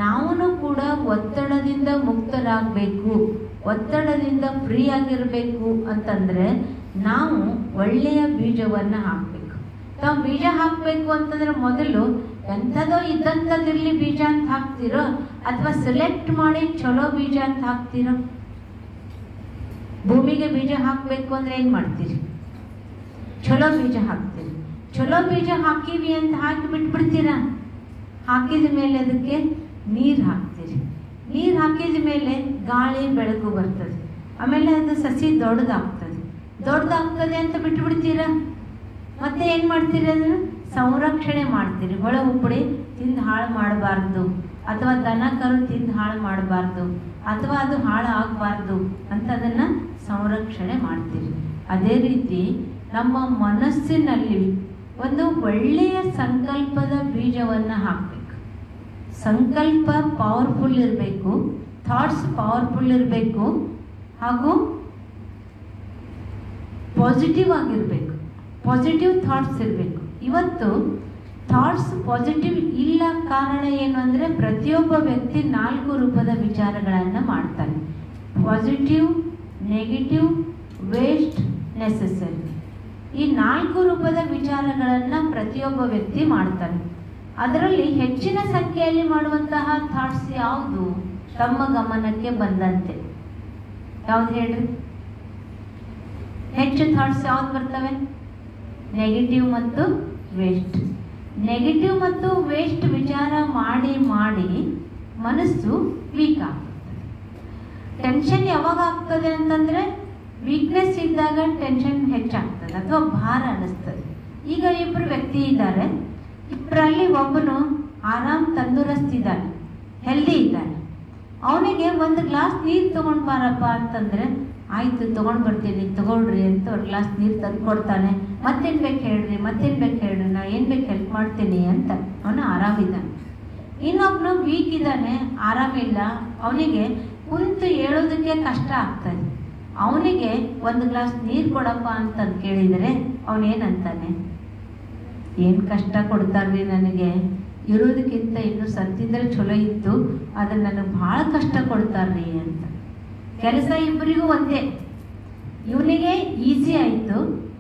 ನಾವು ಕೂಡ ಒತ್ತಡದಿಂದ ಮುಕ್ತರಾಗಬೇಕು, ಒತ್ತಡದಿಂದ ಫ್ರೀ ಆಗಿರಬೇಕು ಅಂತಂದರೆ ನಾವು ಒಳ್ಳೆಯ ಬೀಜವನ್ನು ಹಾಕಬೇಕು. ತಾವು ಬೀಜ ಹಾಕಬೇಕು ಅಂತಂದರೆ ಮೊದಲು ಎಂಥದೋ ಇದ್ದಂಥದ್ದಿರಲಿ ಬೀಜ ಅಂತ ಹಾಕ್ತಿರೋ, ಅಥವಾ ಸೆಲೆಕ್ಟ್ ಮಾಡಿ ಚಲೋ ಬೀಜ ಅಂತ ಹಾಕ್ತಿರೋ? ಭೂಮಿಗೆ ಬೀಜ ಹಾಕಬೇಕು ಅಂದರೆ ಏನು ಮಾಡ್ತೀರಿ? ಚಲೋ ಬೀಜ ಹಾಕ್ತೀರಿ. ಚಲೋ ಬೀಜ ಹಾಕಿವಿ ಅಂತ ಹಾಕಿ ಬಿಟ್ಬಿಡ್ತೀರಾ? ಹಾಕಿದ ಮೇಲೆ ಅದಕ್ಕೆ ನೀರು ಹಾಕ್ತೀರಿ. ನೀರು ಹಾಕಿದ ಮೇಲೆ ಗಾಳಿ ಬೆಳಕು ಬರ್ತದೆ, ಆಮೇಲೆ ಅದು ಸಸಿ ದೊಡ್ಡದಾಗ್ತದೆ ಅಂತ ಬಿಟ್ಬಿಡ್ತೀರಾ? ಮತ್ತೆ ಏನು ಮಾಡ್ತೀರಿ? ಅದನ್ನು ಸಂರಕ್ಷಣೆ ಮಾಡ್ತೀರಿ. ಹೊಳ ಹುಪ್ಪಡಿ ತಿಂದು ಹಾಳು ಮಾಡಬಾರ್ದು, ಅಥವಾ ದನ ಕರು ತಿಂದು ಹಾಳು ಮಾಡಬಾರ್ದು, ಅಥವಾ ಅದು ಹಾಳು ಆಗಬಾರ್ದು ಅಂತ ಅದನ್ನು ಸಂರಕ್ಷಣೆ ಮಾಡ್ತೀರಿ. ಅದೇ ರೀತಿ ನಮ್ಮ ಮನಸ್ಸಿನಲ್ಲಿ ಒಂದು ಒಳ್ಳೆಯ ಸಂಕಲ್ಪದ ಬೀಜವನ್ನು ಹಾಕಬೇಕು. ಸಂಕಲ್ಪ ಪವರ್ಫುಲ್ ಇರಬೇಕು, ಥಾಟ್ಸ್ ಪವರ್ಫುಲ್ ಇರಬೇಕು, ಹಾಗೂ ಪಾಸಿಟಿವ್ ಆಗಿರಬೇಕು, ಪಾಸಿಟಿವ್ ಥಾಟ್ಸ್ ಇರಬೇಕು. ಇವತ್ತು ಥಾಟ್ಸ್ ಪಾಸಿಟಿವ್ ಇಲ್ಲ. ಕಾರಣ ಏನು ಅಂದರೆ ಪ್ರತಿಯೊಬ್ಬ ವ್ಯಕ್ತಿ 4 ರೂಪದ ವಿಚಾರಗಳನ್ನು ಮಾಡ್ತಾನೆ. Positive, negative, waste, necessary. ಈ 4 ರೂಪದ ವಿಚಾರಗಳನ್ನು ಪ್ರತಿಯೊಬ್ಬ ವ್ಯಕ್ತಿ ಮಾಡ್ತಾನೆ. ಅದರಲ್ಲಿ ಹೆಚ್ಚಿನ ಸಂಖ್ಯೆಯಲ್ಲಿ ಮಾಡುವಂತಹ ಥಾಟ್ಸ್ ಯಾವುದು ತಮ್ಮ ಗಮನಕ್ಕೆ ಬಂದಂತೆ? ಯಾವ್ದು ಹೇಳ್ರಿ? ಹೆಚ್ಚು ಥಾಟ್ಸ್ ಯಾವ್ದು ಬರ್ತವೆ? ನೆಗೆಟಿವ್ ಮತ್ತು ವೇಸ್ಟ್. ನೆಗೆಟಿವ್ ಮತ್ತು ವೇಸ್ಟ್ ವಿಚಾರ ಮಾಡಿ ಮಾಡಿ ಮನಸ್ಸು ವೀಕ್ ಆಗ್ತದೆ. ಟೆನ್ಷನ್ ಯಾವಾಗ ಆಗ್ತದೆ ಅಂತಂದ್ರೆ ವೀಕ್ನೆಸ್ ಇದ್ದಾಗ ಟೆನ್ಷನ್ ಹೆಚ್ಚಾಗ್ತದೆ ಅಥವಾ ಭಾರ ಅನ್ನಿಸ್ತದೆ. ಈಗ ಇಬ್ಬರು ವ್ಯಕ್ತಿ ಇದ್ದಾರೆ, ಇಬ್ಬರಲ್ಲಿ ಒಬ್ಬನು ಆರಾಮ್ ತಂದೂರಸ್ತಿದ್ದಾನೆ, ಹೆಲ್ದಿ ಇದ್ದಾನೆ. ಅವನಿಗೆ 1 ಗ್ಲಾಸ್ ನೀರು ತಗೊಂಡು ಬಾರಪ್ಪ ಅಂತಂದ್ರೆ ಆಯ್ತು ತಗೊಂಡು ಬರ್ತೀನಿ ತಗೊಳ್ರಿ ಅಂತ 1 ಗ್ಲಾಸ್ ನೀರು ತಂದು ಕೊಡ್ತಾನೆ. ಮತ್ತೇನು ಬೇಕು ಹೇಳ್ರಿ, ಮತ್ತೇನು ಬೇಕು ಹೇಳ್ರಿ, ನಾ ಏನು ಬೇಕು ಹೆಲ್ಪ್ ಮಾಡ್ತೀನಿ ಅಂತ ಅವನು ಆರಾಮಿದ್ದಾನೆ. ಇನ್ನೊಬ್ಬನು ವೀಕ್ ಇದ್ದಾನೆ, ಆರಾಮಿಲ್ಲ, ಅವನಿಗೆ ಕುಂತು ಹೇಳೋದಕ್ಕೆ ಕಷ್ಟ ಆಗ್ತದೆ. ಅವನಿಗೆ 1 ಗ್ಲಾಸ್ ನೀರು ಕೊಡಪ್ಪ ಅಂತಂದು ಕೇಳಿದರೆ ಅವನೇನಂತಾನೆ? ಏನು ಕಷ್ಟ ಕೊಡ್ತಾರ್ರಿ ನನಗೆ, ಇರೋದಕ್ಕಿಂತ ಇನ್ನು ಸತ್ತಿದ್ರೆ ಚಲೋ ಇತ್ತು, ಆದರೆ ನನಗೆ ಭಾಳ ಕಷ್ಟ ಕೊಡ್ತಾರ್ರಿ ಅಂತ. ಕೆಲಸ ಇಬ್ಬರಿಗೂ ಒಂದೇ. ಇವನಿಗೆ ಈಸಿ ಆಯಿತು,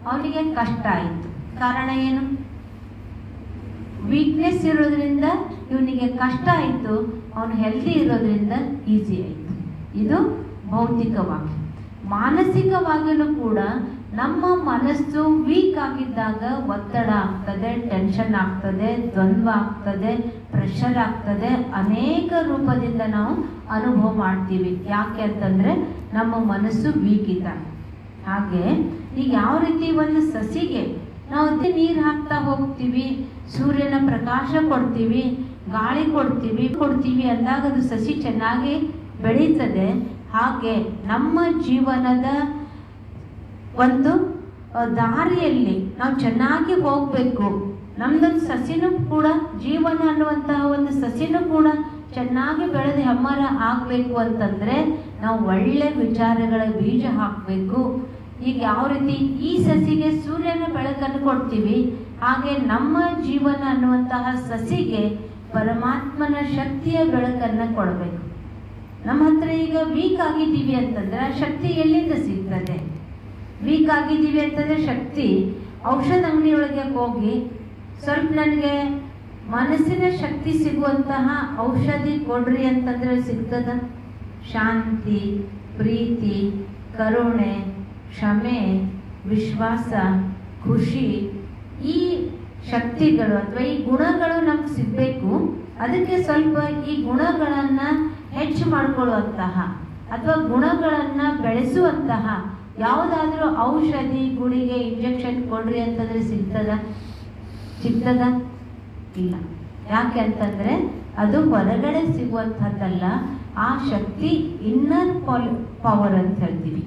ಅವನಿಗೆ ಕಷ್ಟ ಆಯಿತು. ಕಾರಣ ಏನು? ವೀಕ್ನೆಸ್ ಇರೋದ್ರಿಂದ ಇವನಿಗೆ ಕಷ್ಟ ಆಯಿತು, ಅವನು ಹೆಲ್ದಿ ಇರೋದ್ರಿಂದ ಈಸಿ ಆಯಿತು. ಇದು ಭೌತಿಕವಾಗಿ. ಮಾನಸಿಕವಾಗಿಯೂ ಕೂಡ ನಮ್ಮ ಮನಸ್ಸು ವೀಕ್ ಆಗಿದ್ದಾಗ ಒತ್ತಡ ಆಗ್ತದೆ, ಟೆನ್ಷನ್ ಆಗ್ತದೆ, ದ್ವಂದ್ವ ಆಗ್ತದೆ, ಪ್ರೆಷರ್ ಆಗ್ತದೆ. ಅನೇಕ ರೂಪದಿಂದ ನಾವು ಅನುಭವ ಮಾಡ್ತೀವಿ. ಯಾಕೆ ಅಂತಂದರೆ ನಮ್ಮ ಮನಸ್ಸು ವೀಕ್ ಇದ್ದಾಗ. ಹಾಗೆ ಈಗ ಯಾವ ರೀತಿ ಒಂದು ಸಸಿಗೆ ನಾವು ನೀರು ಹಾಕ್ತಾ ಹೋಗ್ತೀವಿ, ಸೂರ್ಯನ ಪ್ರಕಾಶ ಕೊಡ್ತೀವಿ, ಗಾಳಿ ಕೊಡ್ತೀವಿ ಅಂದಾಗ ಅದು ಸಸಿ ಚೆನ್ನಾಗಿ ಬೆಳೀತದೆ. ಹಾಗೆ ನಮ್ಮ ಜೀವನದ ಒಂದು ದಾರಿಯಲ್ಲಿ ನಾವು ಚೆನ್ನಾಗಿ ಹೋಗಬೇಕು. ನಮ್ದೊಂದು ಸಸಿನೂ ಕೂಡ, ಜೀವನ ಅನ್ನುವಂತಹ ಒಂದು ಸಸಿನೂ ಕೂಡ ಚೆನ್ನಾಗಿ ಬೆಳೆದು ಹೆಮ್ಮರ ಆಗಬೇಕು ಅಂತಂದರೆ ನಾವು ಒಳ್ಳೆ ವಿಚಾರಗಳ ಬೀಜ ಹಾಕಬೇಕು. ಈಗ ಯಾವ ರೀತಿ ಈ ಸಸಿಗೆ ಸೂರ್ಯನ ಬೆಳಕನ್ನು ಕೊಡ್ತೀವಿ, ಹಾಗೆ ನಮ್ಮ ಜೀವನ ಅನ್ನುವಂತಹ ಸಸಿಗೆ ಪರಮಾತ್ಮನ ಶಕ್ತಿಯ ಬೆಳಕನ್ನು ಕೊಡಬೇಕು. ನಮ್ಮ ಹತ್ರ ಈಗ ವೀಕ್ ಆಗಿದ್ದೀವಿ ಅಂತಂದ್ರೆ ಆ ಶಕ್ತಿ ಎಲ್ಲಿಂದ ಸಿಗ್ತದೆ? ವೀಕ್ ಆಗಿದ್ದೀವಿ ಅಂತಂದ್ರೆ ಶಕ್ತಿ ಔಷಧ ಅಂಗಡಿಯೊಳಗೆ ಹೋಗಿ ಸ್ವಲ್ಪ ನನಗೆ ಮನಸ್ಸಿನ ಶಕ್ತಿ ಸಿಗುವಂತಹ ಔಷಧಿ ಕೊಡ್ರಿ ಅಂತಂದ್ರೆ ಸಿಗ್ತದ? ಶಾಂತಿ, ಪ್ರೀತಿ, ಕರುಣೆ, ಕ್ಷಮೆ, ವಿಶ್ವಾಸ, ಖುಷಿ, ಈ ಶಕ್ತಿಗಳು ಅಥವಾ ಈ ಗುಣಗಳು ನಮ್ಗೆ ಸಿಗಬೇಕು. ಅದಕ್ಕೆ ಸ್ವಲ್ಪ ಈ ಗುಣಗಳನ್ನು ಹೆಚ್ಚು ಮಾಡಿಕೊಳ್ಳುವಂತಹ ಅಥವಾ ಗುಣಗಳನ್ನು ಬೆಳೆಸುವಂತಹ ಯಾವುದಾದ್ರೂ ಔಷಧಿ, ಗುಳಿಗೆ, ಇಂಜೆಕ್ಷನ್ ಕೊಡ್ರಿ ಅಂತಂದ್ರೆ ಸಿಗ್ತದ? ಇಲ್ಲ. ಯಾಕೆ ಅಂತಂದ್ರೆ ಅದು ಹೊರಗಡೆ ಸಿಗುವಂಥದ್ದಲ್ಲ. ಆ ಶಕ್ತಿ ಇನ್ನರ್ ಪವರ್ ಅಂತ ಹೇಳ್ತೀವಿ,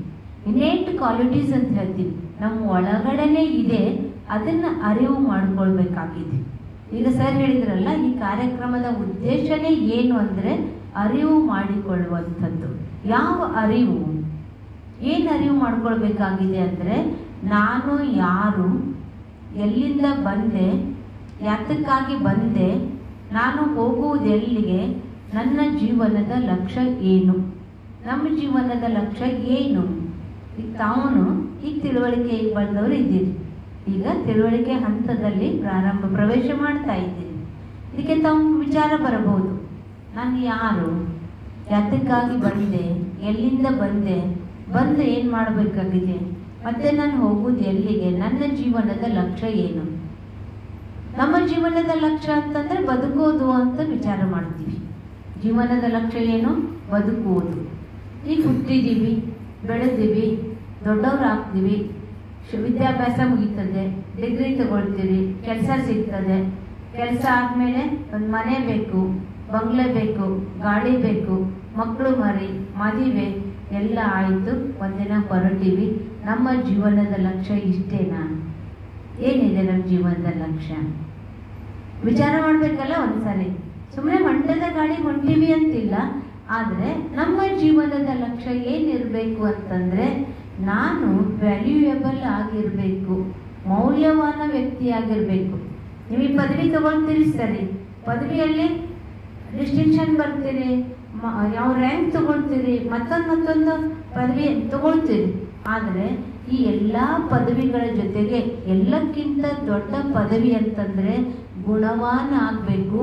ಇನ್ನೇಟ್ ಕ್ವಾಲಿಟೀಸ್ ಅಂತ ಹೇಳ್ತೀವಿ, ನಮ್ಮ ಒಳಗಡೆನೆ ಇದೆ. ಅದನ್ನ ಅರಿವು ಮಾಡ್ಕೊಳ್ಬೇಕಾಗಿದೆ. ಈಗ ಸರ್ ಹೇಳಿದ್ರಲ್ಲ, ಈ ಕಾರ್ಯಕ್ರಮದ ಉದ್ದೇಶನೇ ಏನು ಅಂದ್ರೆ ಅರಿವು ಮಾಡಿಕೊಳ್ಳುವಂಥದ್ದು. ಯಾವ ಅರಿವು? ಏನು ಅರಿವು ಮಾಡ್ಕೊಳ್ಬೇಕಾಗಿದೆ ಅಂದರೆ ನಾನು ಯಾರು, ಎಲ್ಲಿಂದ ಬಂದೆ, ಯಾತಕ್ಕಾಗಿ ಬಂದೆ, ನಾನು ಹೋಗುವುದು ಎಲ್ಲಿಗೆ, ನನ್ನ ಜೀವನದ ಲಕ್ಷ್ಯ ಏನು, ನಮ್ಮ ಜೀವನದ ಲಕ್ಷ್ಯ ಏನು. ಈಗ ತಾವು ಈಗ ತಿಳುವಳಿಕೆ ಬಂದವರು ಇದ್ದೀರಿ, ಈಗ ತಿಳುವಳಿಕೆ ಹಂತದಲ್ಲಿ ಪ್ರವೇಶ ಮಾಡ್ತಾ ಇದ್ದೀರಿ. ಇದಕ್ಕೆ ತಾವು ವಿಚಾರ ಬರಬಹುದು, ನಾನು ಯಾರು, ಯಾತಕ್ಕಾಗಿ ಬಂದೆ, ಎಲ್ಲಿಂದ ಬಂದು ಏನು ಮಾಡಬೇಕಾಗಿದೆ, ಮತ್ತೆ ನಾನು ಹೋಗುವುದು ಎಲ್ಲಿಗೆ, ನನ್ನ ಜೀವನದ ಲಕ್ಷ್ಯ ಏನು. ನಮ್ಮ ಜೀವನದ ಲಕ್ಷ್ಯ ಅಂತಂದ್ರೆ ಬದುಕೋದು ಅಂತ ವಿಚಾರ ಮಾಡ್ತೀವಿ. ಜೀವನದ ಲಕ್ಷ್ಯ ಏನು? ಬದುಕುವುದು. ಈಗ ಹುಟ್ಟಿದ್ದೀವಿ, ಬೆಳೆದೀವಿ, ದೊಡ್ಡವರಾಗ್ತೀವಿ, ವಿದ್ಯಾಭ್ಯಾಸ ಮುಗೀತದೆ, ಡಿಗ್ರಿ ತಗೊಳ್ತೀರಿ, ಕೆಲಸ ಸಿಗ್ತದೆ, ಕೆಲಸ ಆದಮೇಲೆ ಒಂದು ಮನೆ ಬೇಕು, ಬಂಗ್ಲೆ ಬೇಕು, ಗಾಡಿ ಬೇಕು, ಮಕ್ಕಳು ಮರಿ, ಮದುವೆ ಎಲ್ಲ ಆಯಿತು. ಒಂದಿನ ಹೊರಟಿವಿ, ನಮ್ಮ ಜೀವನದ ಲಕ್ಷ್ಯ ಇಷ್ಟೇನಾ? ಏನಿದೆ ನಮ್ಮ ಜೀವನದ ಲಕ್ಷ್ಯ? ವಿಚಾರ ಮಾಡಬೇಕಲ್ಲ ಒಂದ್ಸರಿ. ಸುಮ್ಮನೆ ಹೊಂಟದ ಗಾಡಿ ಹೊಂಟಿವಿ ಅಂತಿಲ್ಲ, ಆದರೆ ನಮ್ಮ ಜೀವನದ ಲಕ್ಷ್ಯ ಏನಿರಬೇಕು ಅಂತಂದರೆ, ನಾನು ವ್ಯಾಲ್ಯೂಯಬಲ್ ಆಗಿರಬೇಕು, ಮೌಲ್ಯವಾನ ವ್ಯಕ್ತಿಯಾಗಿರಬೇಕು. ನೀವು ಈ ಪದವಿ ತಗೊಳ್ತೀರಿ ಸರಿ, ಪದವಿಯಲ್ಲಿ ಡಿಸ್ಟಿಂಕ್ಷನ್ ಬರ್ತೀರಿ, ಯಾವ ರ್ಯಾಂಕ್ ತಗೊಳ್ತೀರಿ, ಮತ್ತೊಂದು ಪದವಿ ತಗೊಳ್ತೀರಿ. ಆದರೆ ಈ ಎಲ್ಲ ಪದವಿಗಳ ಜೊತೆಗೆ ಎಲ್ಲಕ್ಕಿಂತ ದೊಡ್ಡ ಪದವಿ ಅಂತಂದರೆ ಗುಣವಾನ್ ಆಗಬೇಕು,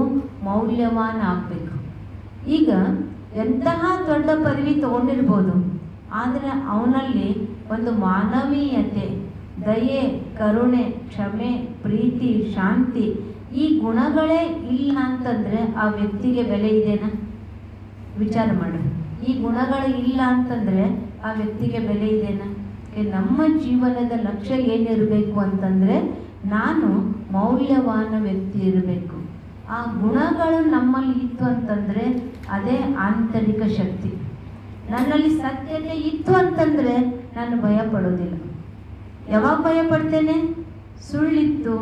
ಮೌಲ್ಯವಾನ್ ಆಗಬೇಕು. ಈಗ ಎಂತಹ ದೊಡ್ಡ ಪದವಿ ತಗೊಂಡಿರ್ಬೋದು, ಆದರೆ ಅವನಲ್ಲಿ ಒಂದು ಮಾನವೀಯತೆ, ದಯೆ, ಕರುಣೆ, ಕ್ಷಮೆ, ಪ್ರೀತಿ, ಶಾಂತಿ ಈ ಗುಣಗಳೇ ಇಲ್ಲ ಅಂತಂದರೆ ಆ ವ್ಯಕ್ತಿಗೆ ಬೆಲೆ ಇದೆನಾ? ವಿಚಾರ ಮಾಡಿ. ಈ ಗುಣಗಳು ಇಲ್ಲ ಅಂತಂದರೆ ಆ ವ್ಯಕ್ತಿಗೆ ಬೆಲೆ ಇದೆನಾ? ನಮ್ಮ ಜೀವನದ ಲಕ್ಷ್ಯ ಏನಿರಬೇಕು ಅಂತಂದರೆ, ನಾನು ಮೌಲ್ಯವಾನ ವ್ಯಕ್ತಿ ಇರಬೇಕು. ಆ ಗುಣಗಳು ನಮ್ಮಲ್ಲಿ ಇತ್ತು ಅಂತಂದರೆ ಅದೇ ಆಂತರಿಕ ಶಕ್ತಿ. ನನ್ನಲ್ಲಿ ಸತ್ಯತೆ ಇತ್ತು ಅಂತಂದರೆ ನಾನು ಭಯ ಪಡೋದಿಲ್ಲ. ಯಾವಾಗ ಭಯ ಪಡ್ತೇನೆ? ಸುಳ್ಳಿತ್ತು,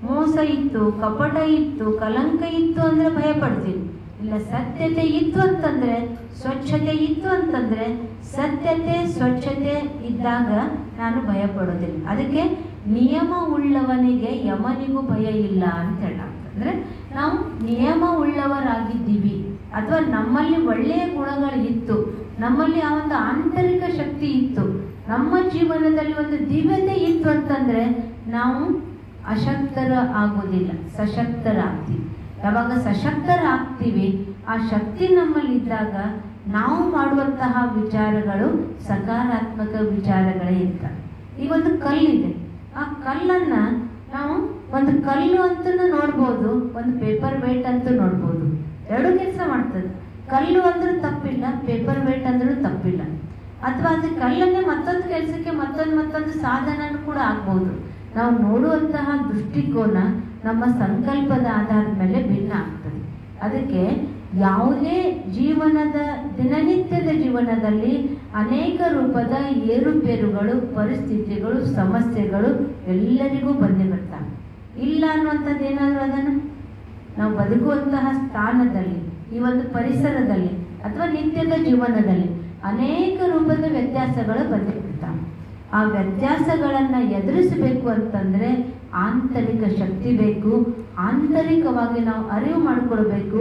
ಮೋಸ ಇತ್ತು, ಕಪಟ ಇತ್ತು, ಕಲಂಕ ಇತ್ತು ಅಂದರೆ ಭಯ ಪಡ್ತೀನಿ. ಇಲ್ಲ, ಸತ್ಯತೆ ಇತ್ತು ಅಂತಂದರೆ, ಸ್ವಚ್ಛತೆ ಇತ್ತು ಅಂತಂದರೆ, ಸತ್ಯತೆ ಸ್ವಚ್ಛತೆ ಇದ್ದಾಗ ನಾನು ಭಯ ಪಡೋದಿಲ್ಲ. ಅದಕ್ಕೆ ನಿಯಮ ಉಳ್ಳವನಿಗೆ ಯಮನಿಗೂ ಭಯ ಇಲ್ಲ ಅಂತ ಹೇಳಂತಂದ್ರೆ, ನಾವು ನಿಯಮ ಉಳ್ಳವರಾಗಿದ್ದೀವಿ ಅಥವಾ ನಮ್ಮಲ್ಲಿ ಒಳ್ಳೆಯ ಗುಣಗಳು ಇತ್ತು, ನಮ್ಮಲ್ಲಿ ಆ ಒಂದು ಆಂತರಿಕ ಶಕ್ತಿ ಇತ್ತು, ನಮ್ಮ ಜೀವನದಲ್ಲಿ ಒಂದು ದಿವ್ಯತೆ ಇತ್ತು ಅಂತಂದ್ರೆ ನಾವು ಅಶಕ್ತರ ಆಗೋದಿಲ್ಲ, ಸಶಕ್ತರಾಗ್ತೀವಿ. ಯಾವಾಗ ಸಶಕ್ತರಾಗ್ತೀವಿ, ಆ ಶಕ್ತಿ ನಮ್ಮಲ್ಲಿದ್ದಾಗ ನಾವು ಮಾಡುವಂತಹ ವಿಚಾರಗಳು ಸಕಾರಾತ್ಮಕ ವಿಚಾರಗಳೇ ಇರ್ತವೆ. ಈಗ ಒಂದು ಕಲ್ಲಿದೆ, ಆ ಕಲ್ಲನ್ನ ನಾವು ಒಂದು ಕಲ್ಲು ಅಂತೂ ನೋಡ್ಬೋದು, ಒಂದು ಪೇಪರ್ ವೇಟ್ ಅಂತೂ ನೋಡ್ಬೋದು. ಎರಡು ಕೆಲಸ ಮಾಡ್ತದೆ. ಕಲ್ಲು ಅಂದ್ರೂ ತಪ್ಪಿಲ್ಲ, ಪೇಪರ್ ವೇಟ್ ಅಂದ್ರೂ ತಪ್ಪಿಲ್ಲ. ಅಥವಾ ಅದು ಕಲ್ಲನ್ನೇ ಮತ್ತೊಂದು ಕೆಲಸಕ್ಕೆ ಮತ್ತೊಂದು ಸಾಧನ ಕೂಡ ಆಗ್ಬೋದು. ನಾವು ನೋಡುವಂತಹ ದೃಷ್ಟಿಕೋನ ನಮ್ಮ ಸಂಕಲ್ಪದ ಆಧಾರದ ಮೇಲೆ ಭಿನ್ನ ಆಗ್ತದೆ. ಅದಕ್ಕೆ ಯಾವುದೇ ಜೀವನದ ದಿನನಿತ್ಯದ ಜೀವನದಲ್ಲಿ ಅನೇಕ ರೂಪದ ಏರುಪೇರುಗಳು, ಪರಿಸ್ಥಿತಿಗಳು, ಸಮಸ್ಯೆಗಳು ಎಲ್ಲರಿಗೂ ಬಂದೇ ಬರ್ತವೆ. ಇಲ್ಲ ಅನ್ನುವಂಥದ್ದು ಏನಾದರೂ ಅದನ್ನು ನಾವು ಬದುಕುವಂತಹ ಸ್ಥಾನದಲ್ಲಿ, ಈ ಒಂದು ಪರಿಸರದಲ್ಲಿ ಅಥವಾ ನಿತ್ಯದ ಜೀವನದಲ್ಲಿ ಅನೇಕ ರೂಪದ ವ್ಯತ್ಯಾಸಗಳು ಬಂದಿರ್ತಾವೆ. ಆ ವ್ಯತ್ಯಾಸಗಳನ್ನು ಎದುರಿಸಬೇಕು ಅಂತಂದರೆ ಆಂತರಿಕ ಶಕ್ತಿ ಬೇಕು. ಆಂತರಿಕವಾಗಿ ನಾವು ಅರಿವು ಮಾಡಿಕೊಳ್ಬೇಕು,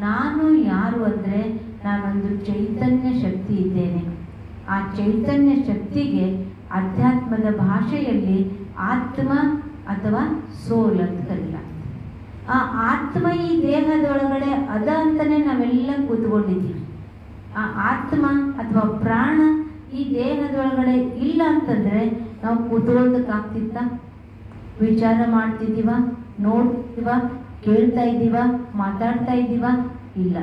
ನಾನು ಯಾರು ಅಂದರೆ ನಾನೊಂದು ಚೈತನ್ಯ ಶಕ್ತಿ ಇದ್ದೇನೆ. ಆ ಚೈತನ್ಯ ಶಕ್ತಿಗೆ ಅಧ್ಯಾತ್ಮದ ಭಾಷೆಯಲ್ಲಿ ಆತ್ಮ ಅಥವಾ ಸೋಲ್ ಅಂತ ಕರೀಲಾಗ್ತದೆ. ಆ ಆತ್ಮ ಈ ದೇಹದೊಳಗಡೆ ಅದ ಅಂತಲೇ ನಾವೆಲ್ಲ ಕೂತ್ಕೊಂಡಿದ್ದೀವಿ. ಆ ಆತ್ಮ ಅಥವಾ ಪ್ರಾಣ ಈ ದೇಹದೊಳಗಡೆ ಇಲ್ಲ ಅಂತಂದರೆ ನಾವು ಕೂತ್ಕೊಳ್ಳೋದಕ್ಕಾಗ್ತಿತ್ತ? ವಿಚಾರ ಮಾಡ್ತಿದ್ದೀವ, ನೋಡ್ತಿದ್ದೀವ, ಕೇಳ್ತಾ ಇದ್ದೀವ, ಮಾತಾಡ್ತಾ ಇದ್ದೀವ? ಇಲ್ಲ.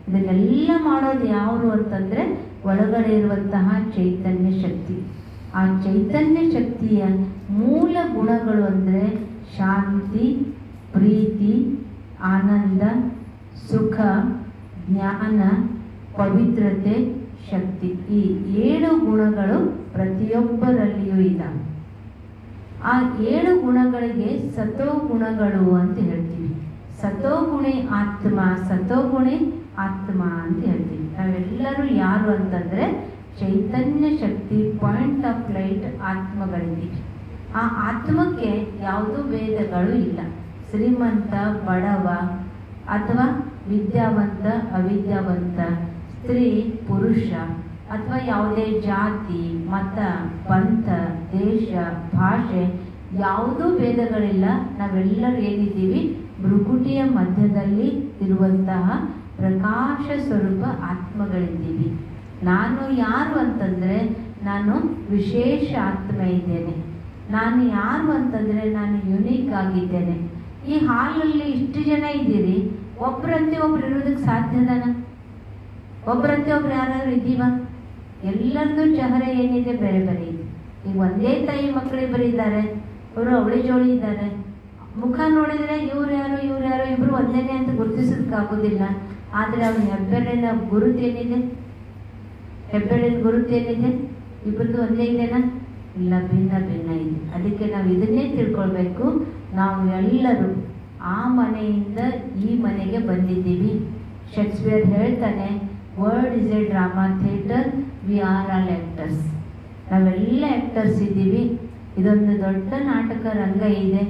ಇದನ್ನೆಲ್ಲ ಮಾಡೋದು ಯಾರು ಅಂತಂದರೆ ಒಳಗಡೆ ಇರುವಂತಹ ಚೈತನ್ಯ ಶಕ್ತಿ. ಆ ಚೈತನ್ಯ ಶಕ್ತಿಯ ಮೂಲ ಗುಣಗಳು ಅಂದರೆ ಶಾಂತಿ, ಪ್ರೀತಿ, ಆನಂದ, ಸುಖ, ಜ್ಞಾನ, ಪವಿತ್ರತೆ, ಶಕ್ತಿ. ಈ 7 ಗುಣಗಳು ಪ್ರತಿಯೊಬ್ಬರಲ್ಲಿಯೂ ಇದ್ದಾವೆ. ಆ 7 ಗುಣಗಳಿಗೆ ಸತೋ ಗುಣಗಳು ಅಂತ ಹೇಳ್ತೀವಿ. ಸತೋಗುಣಿ ಆತ್ಮ, ಸತೋಗುಣಿ ಆತ್ಮ ಅಂತ ಹೇಳ್ತೀವಿ. ನಾವೆಲ್ಲರೂ ಯಾರು ಅಂತಂದರೆ ಚೈತನ್ಯ ಶಕ್ತಿ, ಪಾಯಿಂಟ್ ಆಫ್ ಲೈಟ್ ಆತ್ಮಗಳಿದ್ದೀವಿ. ಆ ಆತ್ಮಕ್ಕೆ ಯಾವುದೂ ಭೇದಗಳು ಇಲ್ಲ. ಶ್ರೀಮಂತ, ಬಡವ ಅಥವಾ ವಿದ್ಯಾವಂತ, ಅವಿದ್ಯಾವಂತ, ಸ್ತ್ರೀ, ಪುರುಷ ಅಥವಾ ಯಾವುದೇ ಜಾತಿ, ಮತ, ಪಂಥ, ದೇಶ, ಭಾಷೆ ಯಾವುದೂ ಭೇದಗಳಿಲ್ಲ. ನಾವೆಲ್ಲರೂ ಏನಿದ್ದೀವಿ, ಭ್ರುಕುಟಿಯ ಮಧ್ಯದಲ್ಲಿ ಇರುವಂತಹ ಪ್ರಕಾಶ ಸ್ವರೂಪ ಆತ್ಮಗಳಿದ್ದೀವಿ. ನಾನು ಯಾರು ಅಂತಂದರೆ ನಾನು ವಿಶೇಷ ಆತ್ಮ ಇದ್ದೇನೆ. ನಾನು ಯಾರು ಅಂತಂದರೆ ನಾನು ಯುನೀಕ್ ಆಗಿದ್ದೇನೆ. ಈ ಹಾಲಲ್ಲಿ ಇಷ್ಟು ಜನ ಇದ್ದೀರಿ, ಒಬ್ಬರಂತೆ ಒಬ್ರು ಇರೋದಕ್ಕೆ ಸಾಧ್ಯದನ? ಒಬ್ಬರಂತೆ ಒಬ್ರು ಯಾರಾದ್ರೂ ಇದ್ದೀವ? ಎಲ್ಲರದ್ದು ಚಹರೆ ಏನಿದೆ ಬೇರೆ ಬೇರೆ ಇದೆ. ಈಗ ಒಂದೇ ತಾಯಿ ಮಕ್ಕಳಿಬ್ಬರು ಇದ್ದಾರೆ, ಅವರು ಅವಳಿ ಜೋಳಿ ಇದ್ದಾರೆ. ಮುಖ ನೋಡಿದ್ರೆ ಇವ್ರು ಯಾರು ಇಬ್ರು ಒಂದೇನೆ ಅಂತ ಗುರುತಿಸೋದಕ್ಕಾಗೋದಿಲ್ಲ. ಆದರೆ ಅವ್ರ ಹೆಬ್ಬೆರಳಿನ ಗುರುತೇನಿದೆ? ಹೆಬ್ಬೆರಳಿನ ಗುರುತೇನಿದೆ? ಇಬ್ಬರದು ಒಂದೇ ಇದೆನಾ? ಇಲ್ಲ, ಭಿನ್ನ ಭಿನ್ನ ಇದೆ. ಅದಕ್ಕೆ ನಾವು ಇದನ್ನೇ ತಿಳ್ಕೊಳ್ಬೇಕು, ನಾವು ಎಲ್ಲರೂ ಆ ಮನೆಯಿಂದ ಈ ಮನೆಗೆ ಬಂದಿದ್ದೀವಿ. ಶೇಕ್ಸ್ಪಿಯರ್ ಹೇಳ್ತಾನೆ, world is A drama theatre, we are all actors. ನಾವೆಲ್ಲ ಆ್ಯಕ್ಟರ್ಸ್ ಇದ್ದೀವಿ. ಇದೊಂದು ದೊಡ್ಡ ನಾಟಕ ರಂಗ ಇದೆ.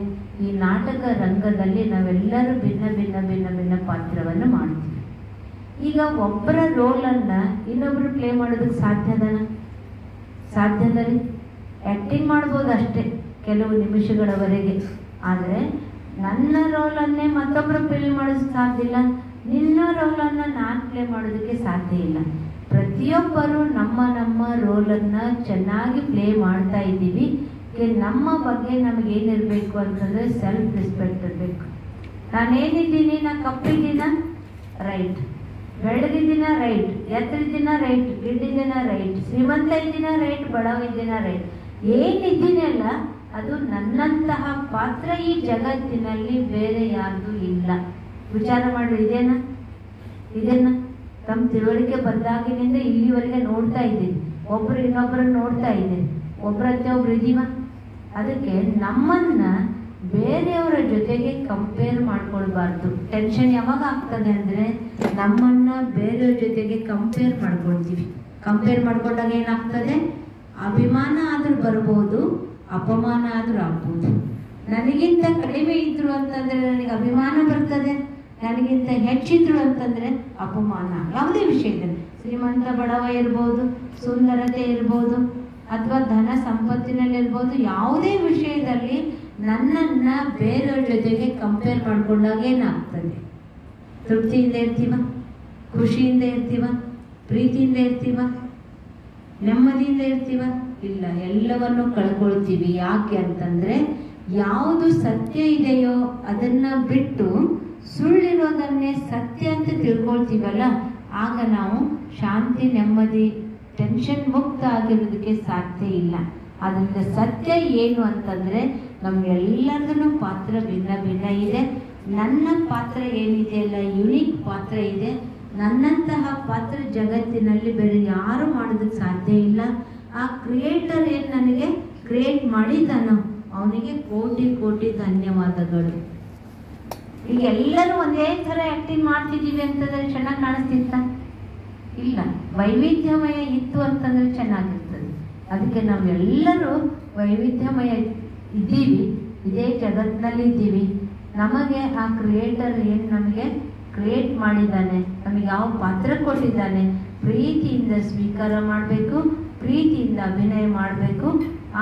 ಈ ನಾಟಕ ರಂಗದಲ್ಲಿ ನಾವೆಲ್ಲರೂ ಭಿನ್ನ ಭಿನ್ನ ಭಿನ್ನ ಭಿನ್ನ ಪಾತ್ರವನ್ನು ಮಾಡ್ತೀವಿ. ಈಗ ಒಬ್ಬರ ರೋಲನ್ನು ಇನ್ನೊಬ್ರು ಪ್ಲೇ ಮಾಡೋದಕ್ಕೆ ಸಾಧ್ಯದರಿ? ಆ್ಯಕ್ಟಿಂಗ್ ಮಾಡ್ಬೋದು ಅಷ್ಟೇ ಕೆಲವು ನಿಮಿಷಗಳವರೆಗೆ. ಆದರೆ ನನ್ನ ರೋಲನ್ನೇ ಮತ್ತೊಬ್ಬರು ಪ್ಲೇ ಮಾಡೋದಕ್ಕೆ ಸಾಧ್ಯ ಇಲ್ಲ, ನಿನ್ನ ರೋಲನ್ನು ನಾನು ಪ್ಲೇ ಮಾಡೋದಕ್ಕೆ ಸಾಧ್ಯ ಇಲ್ಲ. ಪ್ರತಿಯೊಬ್ಬರು ನಮ್ಮ ನಮ್ಮ ರೋಲನ್ನು ಚೆನ್ನಾಗಿ ಪ್ಲೇ ಮಾಡ್ತಾ ಇದ್ದೀವಿ. ನಮ್ಮ ಬಗ್ಗೆ ನಮಗೇನಿರಬೇಕು ಅಂತಂದರೆ ಸೆಲ್ಫ್ ರೆಸ್ಪೆಕ್ಟ್ ಇರಬೇಕು. ನಾನೇನಿದ್ದೀನಿ, ನಾನು ಕಪ್ಪಿದ್ದೀನ ರೈಟ್, ಬೆಳಗಿದ್ದೀನ ರೈಟ್, ಎತ್ತರಿದ್ದೀನ ರೈಟ್, ಗಿಡ್ಡಿದ್ದೀನ ರೈಟ್, ಶ್ರೀಮಂತ ಇದ್ದೀನ ರೈಟ್, ಬಡವ ಇದ್ದೀನ ರೈಟ್, ಏನಿದ್ದೀನಿ ಅಲ್ಲ ಅದು ನನ್ನಂತಹ ಪಾತ್ರ ಈ ಜಗತ್ತಿನಲ್ಲಿ ಬೇರೆ ಯಾರ್ದು ಇಲ್ಲ. ವಿಚಾರ ಮಾಡಿ, ಇದನ್ನ ತಮ್ಮ ತಿಳುವಳಿಕೆ ಬಂದಾಗಿನಿಂದ ಇಲ್ಲಿವರೆಗೆ ನೋಡ್ತಾ ಇದ್ದೀನಿ. ಒಬ್ರು ಇನ್ನೊಬ್ಬರನ್ನ ನೋಡ್ತಾ ಇದ್ದೀನಿ, ಒಬ್ರಂತೆ ಒಬ್ರು ಇದೀವ. ಅದಕ್ಕೆ ನಮ್ಮನ್ನ ಬೇರೆಯವರ ಜೊತೆಗೆ ಕಂಪೇರ್ ಮಾಡ್ಕೊಳ್ಬಾರ್ದು. ಟೆನ್ಷನ್ ಯಾವಾಗ ಆಗ್ತದೆ ಅಂದರೆ ನಮ್ಮನ್ನ ಬೇರೆಯವ್ರ ಜೊತೆಗೆ ಕಂಪೇರ್ ಮಾಡ್ಕೊಳ್ತೀವಿ. ಕಂಪೇರ್ ಮಾಡ್ಕೊಂಡಾಗ ಏನಾಗ್ತದೆ? ಅಭಿಮಾನ ಆದ್ರೂ ಬರ್ಬೋದು, ಅಪಮಾನ ಆದ್ರೂ ಆಗ್ಬೋದು. ನನಗಿಂತ ಕಡಿಮೆ ಇದ್ರು ಅಂತಂದ್ರೆ ನನಗೆ ಅಭಿಮಾನ ಬರ್ತದೆ, ನನಗಿಂತ ಹೆಚ್ಚಿದ್ರು ಅಂತಂದ್ರೆ ಅಪಮಾನ. ಯಾವುದೇ ವಿಷಯದಲ್ಲಿ ಶ್ರೀಮಂತ ಬಡವ ಇರ್ಬೋದು, ಸುಂದರತೆ ಇರ್ಬೋದು, ಅಥವಾ ಧನ ಸಂಪತ್ತಿನಲ್ಲಿ ಇರ್ಬೋದು, ಯಾವುದೇ ವಿಷಯದಲ್ಲಿ ನನ್ನನ್ನ ಬೇರೆಯವ್ರ ಜೊತೆಗೆ ಕಂಪೇರ್ ಮಾಡ್ಕೊಂಡಾಗ ಏನಾಗ್ತದೆ? ತೃಪ್ತಿಯಿಂದ ಇರ್ತೀವ? ಖುಷಿಯಿಂದ ಇರ್ತೀವ? ಪ್ರೀತಿಯಿಂದ ಇರ್ತೀವ? ನೆಮ್ಮದಿಯಿಂದ ಇರ್ತೀವ? ಇಲ್ಲ, ಎಲ್ಲವನ್ನು ಕಳ್ಕೊಳ್ತೀವಿ. ಯಾಕೆ ಅಂತಂದ್ರೆ ಯಾವುದು ಸತ್ಯ ಇದೆಯೋ ಅದನ್ನ ಬಿಟ್ಟು ಸುಳ್ಳಿರೋದನ್ನೇ ಸತ್ಯ ಅಂತ ತಿಳ್ಕೊಳ್ತೀವಲ್ಲ, ಆಗ ನಾವು ಶಾಂತಿ, ನೆಮ್ಮದಿ, ಟೆನ್ಷನ್ ಮುಕ್ತ ಆಗಿರೋದಕ್ಕೆ ಸಾಧ್ಯ ಇಲ್ಲ. ಅದರಿಂದ ಸತ್ಯ ಏನು ಅಂತಂದ್ರೆ ನಮ್ಗೆಲ್ಲರದೂ ಪಾತ್ರ ಭಿನ್ನ ಭಿನ್ನ ಇದೆ. ನನ್ನ ಪಾತ್ರ ಏನಿದೆಯಲ್ಲ ಯುನೀಕ್ ಪಾತ್ರ ಇದೆ. ನನ್ನಂತಹ ಪಾತ್ರ ಜಗತ್ತಿನಲ್ಲಿ ಬೇರೆ ಯಾರು ಮಾಡೋದಕ್ಕೆ ಸಾಧ್ಯ ಇಲ್ಲ. ಆ ಕ್ರಿಯೇಟರ್ ಏನು ನನಗೆ ಕ್ರಿಯೇಟ್ ಮಾಡಿದ್ದಾನೋ ಅವನಿಗೆ ಕೋಟಿ ಕೋಟಿ ಧನ್ಯವಾದಗಳು. ಈಗ ಎಲ್ಲರೂ ಒಂದೇ ಥರ ಆ್ಯಕ್ಟಿಂಗ್ ಮಾಡ್ತಿದ್ದೀವಿ ಅಂತಂದ್ರೆ ಚೆನ್ನಾಗಿ ಕಾಣಿಸ್ತಿತ್ತ? ಇಲ್ಲ, ವೈವಿಧ್ಯಮಯ ಇತ್ತು ಅಂತಂದ್ರೆ ಚೆನ್ನಾಗಿರ್ತದೆ. ಅದಕ್ಕೆ ನಾವೆಲ್ಲರೂ ವೈವಿಧ್ಯಮಯ ಇದ್ದೀವಿ, ಇದೇ ಜಗತ್ತಿನಲ್ಲಿ ಇದ್ದೀವಿ. ನಮಗೆ ಆ ಕ್ರಿಯೇಟರ್ ಏನು ನಮಗೆ ಕ್ರಿಯೇಟ್ ಮಾಡಿದ್ದಾನೆ, ನಮಗೆ ಯಾವ ಪಾತ್ರ ಕೊಟ್ಟಿದ್ದಾನೆ, ಪ್ರೀತಿಯಿಂದ ಸ್ವೀಕಾರ ಮಾಡಬೇಕು, ಪ್ರೀತಿಯಿಂದ ಅಭಿನಯ ಮಾಡಬೇಕು.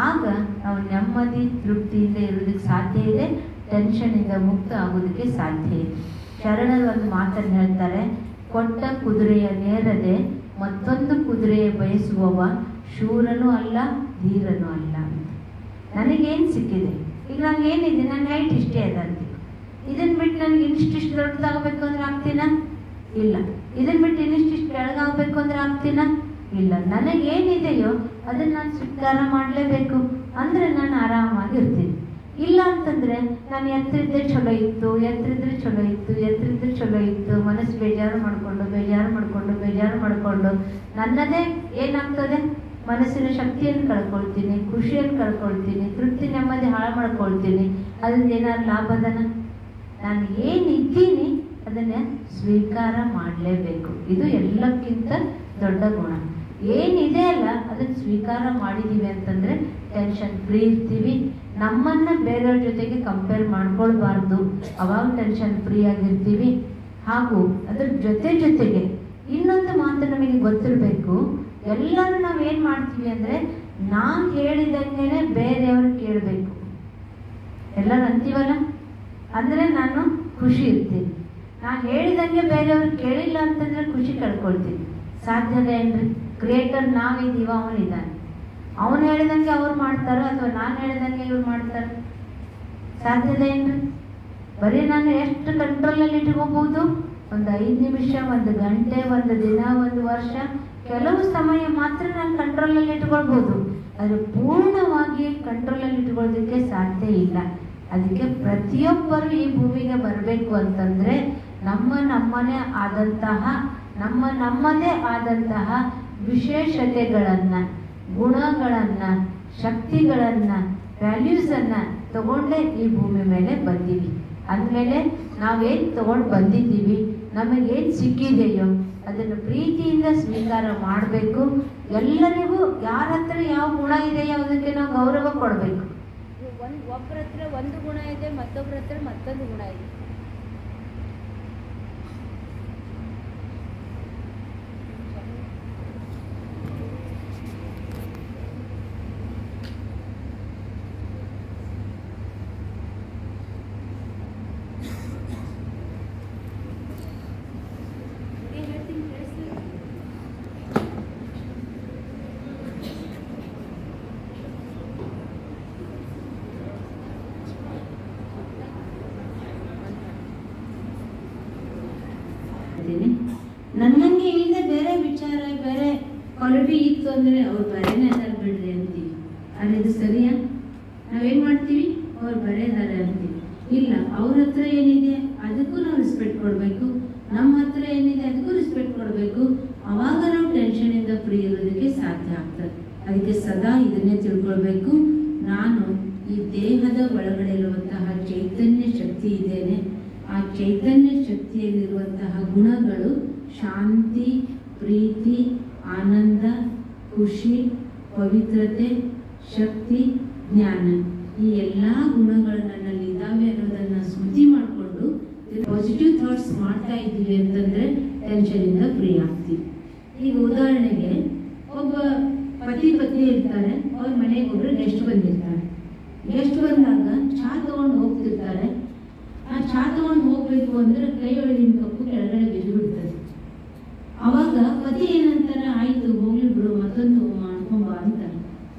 ಆಗ ನಾವು ನೆಮ್ಮದಿ, ತೃಪ್ತಿಯಿಂದ ಇರೋದಕ್ಕೆ ಸಾಧ್ಯ ಇದೆ, ಟೆನ್ಷನಿಂದ ಮುಕ್ತ ಆಗೋದಕ್ಕೆ ಸಾಧ್ಯ ಇದೆ. ಶರಣರು ಒಂದು ಮಾತನ್ನು ಹೇಳ್ತಾರೆ, ಕೊಟ್ಟ ಕುದುರೆಯ ನೇರದೆ ಮತ್ತೊಂದು ಕುದುರೆಯ ಬಯಸುವವ ಶೂರನೂ ಅಲ್ಲ, ಧೀರನೂ ಅಲ್ಲ ಅಂತ. ನನಗೇನು ಸಿಕ್ಕಿದೆ? ಈಗ ನನಗೇನಿದೆ, ನನ್ನ ಹೈಟ್ ಇಷ್ಟೇ ಅದ ಅಂತ. ಇದನ್ನು ಬಿಟ್ಟು ನನಗೆ ಇನ್ನಿಷ್ಟಿಷ್ಟು ದೊಡ್ಡದಾಗಬೇಕು ಅಂದ್ರೆ ಆಗ್ತೀನ? ಇಲ್ಲ. ಇದನ್ನು ಬಿಟ್ಟು ಇನ್ನಿಷ್ಟಿಷ್ಟು ಕೆಳಗಾಗಬೇಕು ಅಂದ್ರೆ ಆಗ್ತೀನ? ಇಲ್ಲ. ನನಗೇನಿದೆಯೋ ಅದನ್ನು ನಾನು ಸ್ವೀಕಾರ ಮಾಡಲೇಬೇಕು. ಅಂದರೆ ನಾನು ಆರಾಮಾಗಿರ್ತೀನಿ. ಇಲ್ಲ ಅಂತಂದರೆ ನಾನು ಎತ್ತರಿದ್ರೆ ಚಲೋ ಇತ್ತು, ಎತ್ತರಿದ್ರೆ ಚಲೋ ಇತ್ತು, ಎತ್ತರಿದ್ರೆ ಚಲೋ ಇತ್ತು, ಮನಸ್ಸು ಬೇಜಾರು ಮಾಡಿಕೊಂಡು ನನ್ನದೇ ಏನಾಗ್ತದೆ? ಮನಸ್ಸಿನ ಶಕ್ತಿಯನ್ನು ಕಳ್ಕೊಳ್ತೀನಿ, ಖುಷಿಯನ್ನು ಕಳ್ಕೊಳ್ತೀನಿ, ತೃಪ್ತಿ ನೆಮ್ಮದಿ ಹಾಳು ಮಾಡ್ಕೊಳ್ತೀನಿ. ಅದರಿಂದ ಏನಾದ್ರು ಲಾಭದನ? ನಾನು ಏನಿದ್ದೀನಿ ಅದನ್ನು ಸ್ವೀಕಾರ ಮಾಡಲೇಬೇಕು. ಇದು ಎಲ್ಲಕ್ಕಿಂತ ದೊಡ್ಡ ಗುಣ. ಏನಿದೆ ಅಲ್ಲ ಅದನ್ನು ಸ್ವೀಕಾರ ಮಾಡಿದ್ದೀವಿ ಅಂತಂದರೆ ಟೆನ್ಷನ್ ಫ್ರೀ ಇರ್ತೀವಿ. ನಮ್ಮನ್ನು ಬೇರೆಯವ್ರ ಜೊತೆಗೆ ಕಂಪೇರ್ ಮಾಡ್ಕೊಳ್ಬಾರ್ದು, ಅವಾಗ ಟೆನ್ಷನ್ ಫ್ರೀ ಆಗಿರ್ತೀವಿ. ಹಾಗೂ ಅದ್ರ ಜೊತೆಗೆ ಇನ್ನೊಂದು ಮಾತು ನಮಗೆ ಗೊತ್ತಿರಬೇಕು. ಎಲ್ಲರೂ ನಾವೇನು ಮಾಡ್ತೀವಿ ಅಂದರೆ ನಾನು ಹೇಳಿದಂಗೆ ಬೇರೆಯವ್ರು ಕೇಳಬೇಕು. ಎಲ್ಲರೂ ಅಂತೀವಲ್ಲ, ಅಂದರೆ ನಾನು ಖುಷಿ ಇರ್ತೀನಿ. ನಾನು ಹೇಳಿದಂಗೆ ಬೇರೆಯವ್ರು ಕೇಳಿಲ್ಲ ಅಂತಂದರೆ ಖುಷಿ ಕಳ್ಕೊಳ್ತೀನಿ. ಸಾಧ್ಯತೆ ಏನ್ರಿ? ಕ್ರಿಯೇಟರ್ ನಾವಿದ್ದೀವ, ಅವನಿದ್ದಾನೆ. ಅವನು ಹೇಳಿದಂಗೆ ಅವ್ರು ಮಾಡ್ತಾರೋ ಅಥವಾ ನಾನು ಹೇಳಿದಂಗೆ ಇವ್ರು ಮಾಡ್ತಾರೆ? ಸಾಧ್ಯತೆ ಏನ್ರಿ? ಬರೀ ನಾನು ಎಷ್ಟು ಕಂಟ್ರೋಲಲ್ಲಿ ಇಟ್ಕೋಬಹುದು? ಒಂದು 5 ನಿಮಿಷ, 1 ಗಂಟೆ, 1 ದಿನ, 1 ವರ್ಷ, ಕೆಲವು ಸಮಯ ಮಾತ್ರ ನಾನು ಕಂಟ್ರೋಲಲ್ಲಿ ಇಟ್ಕೊಳ್ಬೋದು. ಅದು ಪೂರ್ಣವಾಗಿ ಕಂಟ್ರೋಲಲ್ಲಿ ಇಟ್ಕೊಳ್ಳೋದಕ್ಕೆ ಸಾಧ್ಯ ಇಲ್ಲ. ಅದಕ್ಕೆ ಪ್ರತಿಯೊಬ್ಬರು ಈ ಭೂಮಿಗೆ ಬರಬೇಕು ಅಂತಂದರೆ ನಮ್ಮದೇ ಆದಂತಹ ವಿಶೇಷತೆಗಳನ್ನು, ಗುಣಗಳನ್ನು, ಶಕ್ತಿಗಳನ್ನು, ವ್ಯಾಲ್ಯೂಸನ್ನು ತಗೊಂಡೇ ಈ ಭೂಮಿ ಮೇಲೆ ಬಂದೀವಿ. ಅಂದಮೇಲೆ ನಾವೇನು ತಗೊಂಡು ಬಂದಿದ್ದೀವಿ, ನಮಗೇನು ಸಿಕ್ಕಿದೆಯೋ ಅದನ್ನು ಪ್ರೀತಿಯಿಂದ ಸ್ವೀಕಾರ ಮಾಡಬೇಕು. ಎಲ್ಲರಿಗೂ ಯಾರ ಹತ್ರ ಯಾವ ಗುಣ ಇದೆಯೋ ಅದಕ್ಕೆ ನಾವು ಗೌರವ ಕೊಡಬೇಕು. ಒಬ್ಬರ ಹತ್ರ ಒಂದು ಗುಣ ಇದೆ, ಮತ್ತೊಬ್ಬರ ಹತ್ರ ಮತ್ತೊಂದು ಗುಣ ಇದೆ. ನನ್ನಂಗೆ ಇಲ್ಲದೆ ಬೇರೆ ವಿಚಾರ, ಬೇರೆ ಕ್ವಾಲಿಟಿ ಇತ್ತು ಅಂದರೆ ಅವ್ರು ಬರೇನೇ ಅದಾರ ಬಿಡ್ರಿ ಅಂತೀವಿ. ಆದರೆ ಇದು ಸರಿಯಾ? ನಾವೇನು ಮಾಡ್ತೀವಿ? ಅವ್ರು ಬರೇದಾರೆ ಅಂತೀವಿ. ಇಲ್ಲ, ಅವ್ರ ಹತ್ರ ಏನಿದೆ ಅದಕ್ಕೂ ನಾವು ರೆಸ್ಪೆಕ್ಟ್ ಕೊಡಬೇಕು, ನಮ್ಮ ಹತ್ರ ಏನಿದೆ ಅದಕ್ಕೂ ರೆಸ್ಪೆಕ್ಟ್ ಕೊಡಬೇಕು. ಆವಾಗ ನಾವು ಟೆನ್ಷನಿಂದ ಫ್ರೀ ಇರೋದಕ್ಕೆ ಸಾಧ್ಯ ಆಗ್ತದೆ. ಅದಕ್ಕೆ ಸದಾ ಇದನ್ನೇ ತಿಳ್ಕೊಳ್ಬೇಕು, ನಾನು ಈ ದೇಹದ ಒಳಗಡೆ ಇರುವಂತಹ ಚೈತನ್ಯ ಶಕ್ತಿ ಇದ್ದೇನೆ. ಆ ಚೈತನ್ಯ ಶಕ್ತಿಯಲ್ಲಿರುವಂತಹ ಗುಣಗಳು ಶಾಂತಿ, ಪ್ರೀತಿ, ಆನಂದ, ಖುಷಿ, ಪವಿತ್ರತೆ, ಶಕ್ತಿ, ಜ್ಞಾನ, ಈ ಎಲ್ಲ ಗುಣಗಳು ನನ್ನಲ್ಲಿ ಇದ್ದಾವೆ ಅನ್ನೋದನ್ನು ಸ್ಮೃತಿ ಮಾಡಿಕೊಂಡು ಪಾಸಿಟಿವ್ ಥಾಟ್ಸ್ ಮಾಡ್ತಾ ಇದ್ದೀವಿ ಅಂತಂದರೆ ಟೆನ್ಷನಿಂದ ಫ್ರೀ ಆಗ್ತೀವಿ. ಈಗ ಉದಾಹರಣೆಗೆ ಒಬ್ಬ ಪತಿ ಇರ್ತಾರೆ, ಅವ್ರ ಮನೆಗೆ ಒಬ್ಬರು ಗೆಸ್ಟ್ ಬಂದಿರ್ತಾರೆ. ಗೆಸ್ಟ್ ಬಂದಾಗ ಚಹಾ ತೊಗೊಂಡು ಹೋಗ್ತಿರ್ತಾರೆ. ಆ ಚಹಾ ತೊಗೊಂಡು ಹೋಗ್ಬೇಕು ಅಂದರೆ ಕೈ ಒಳಗಿನ ಕಪ್ಪು ಕೆಳಗಡೆ ಬಿದ್ದು ಬಿಡ್ತದೆ. ಅವಾಗ ಪತಿ ಏನಂತಾರೆ, ಆಯ್ತು ಹೋಗ್ಲಿ ಬಿಡು, ಮತ್ತೊಂದು ಮಾಡ್ಕೊಂಬ ಅಂತಾರೆ.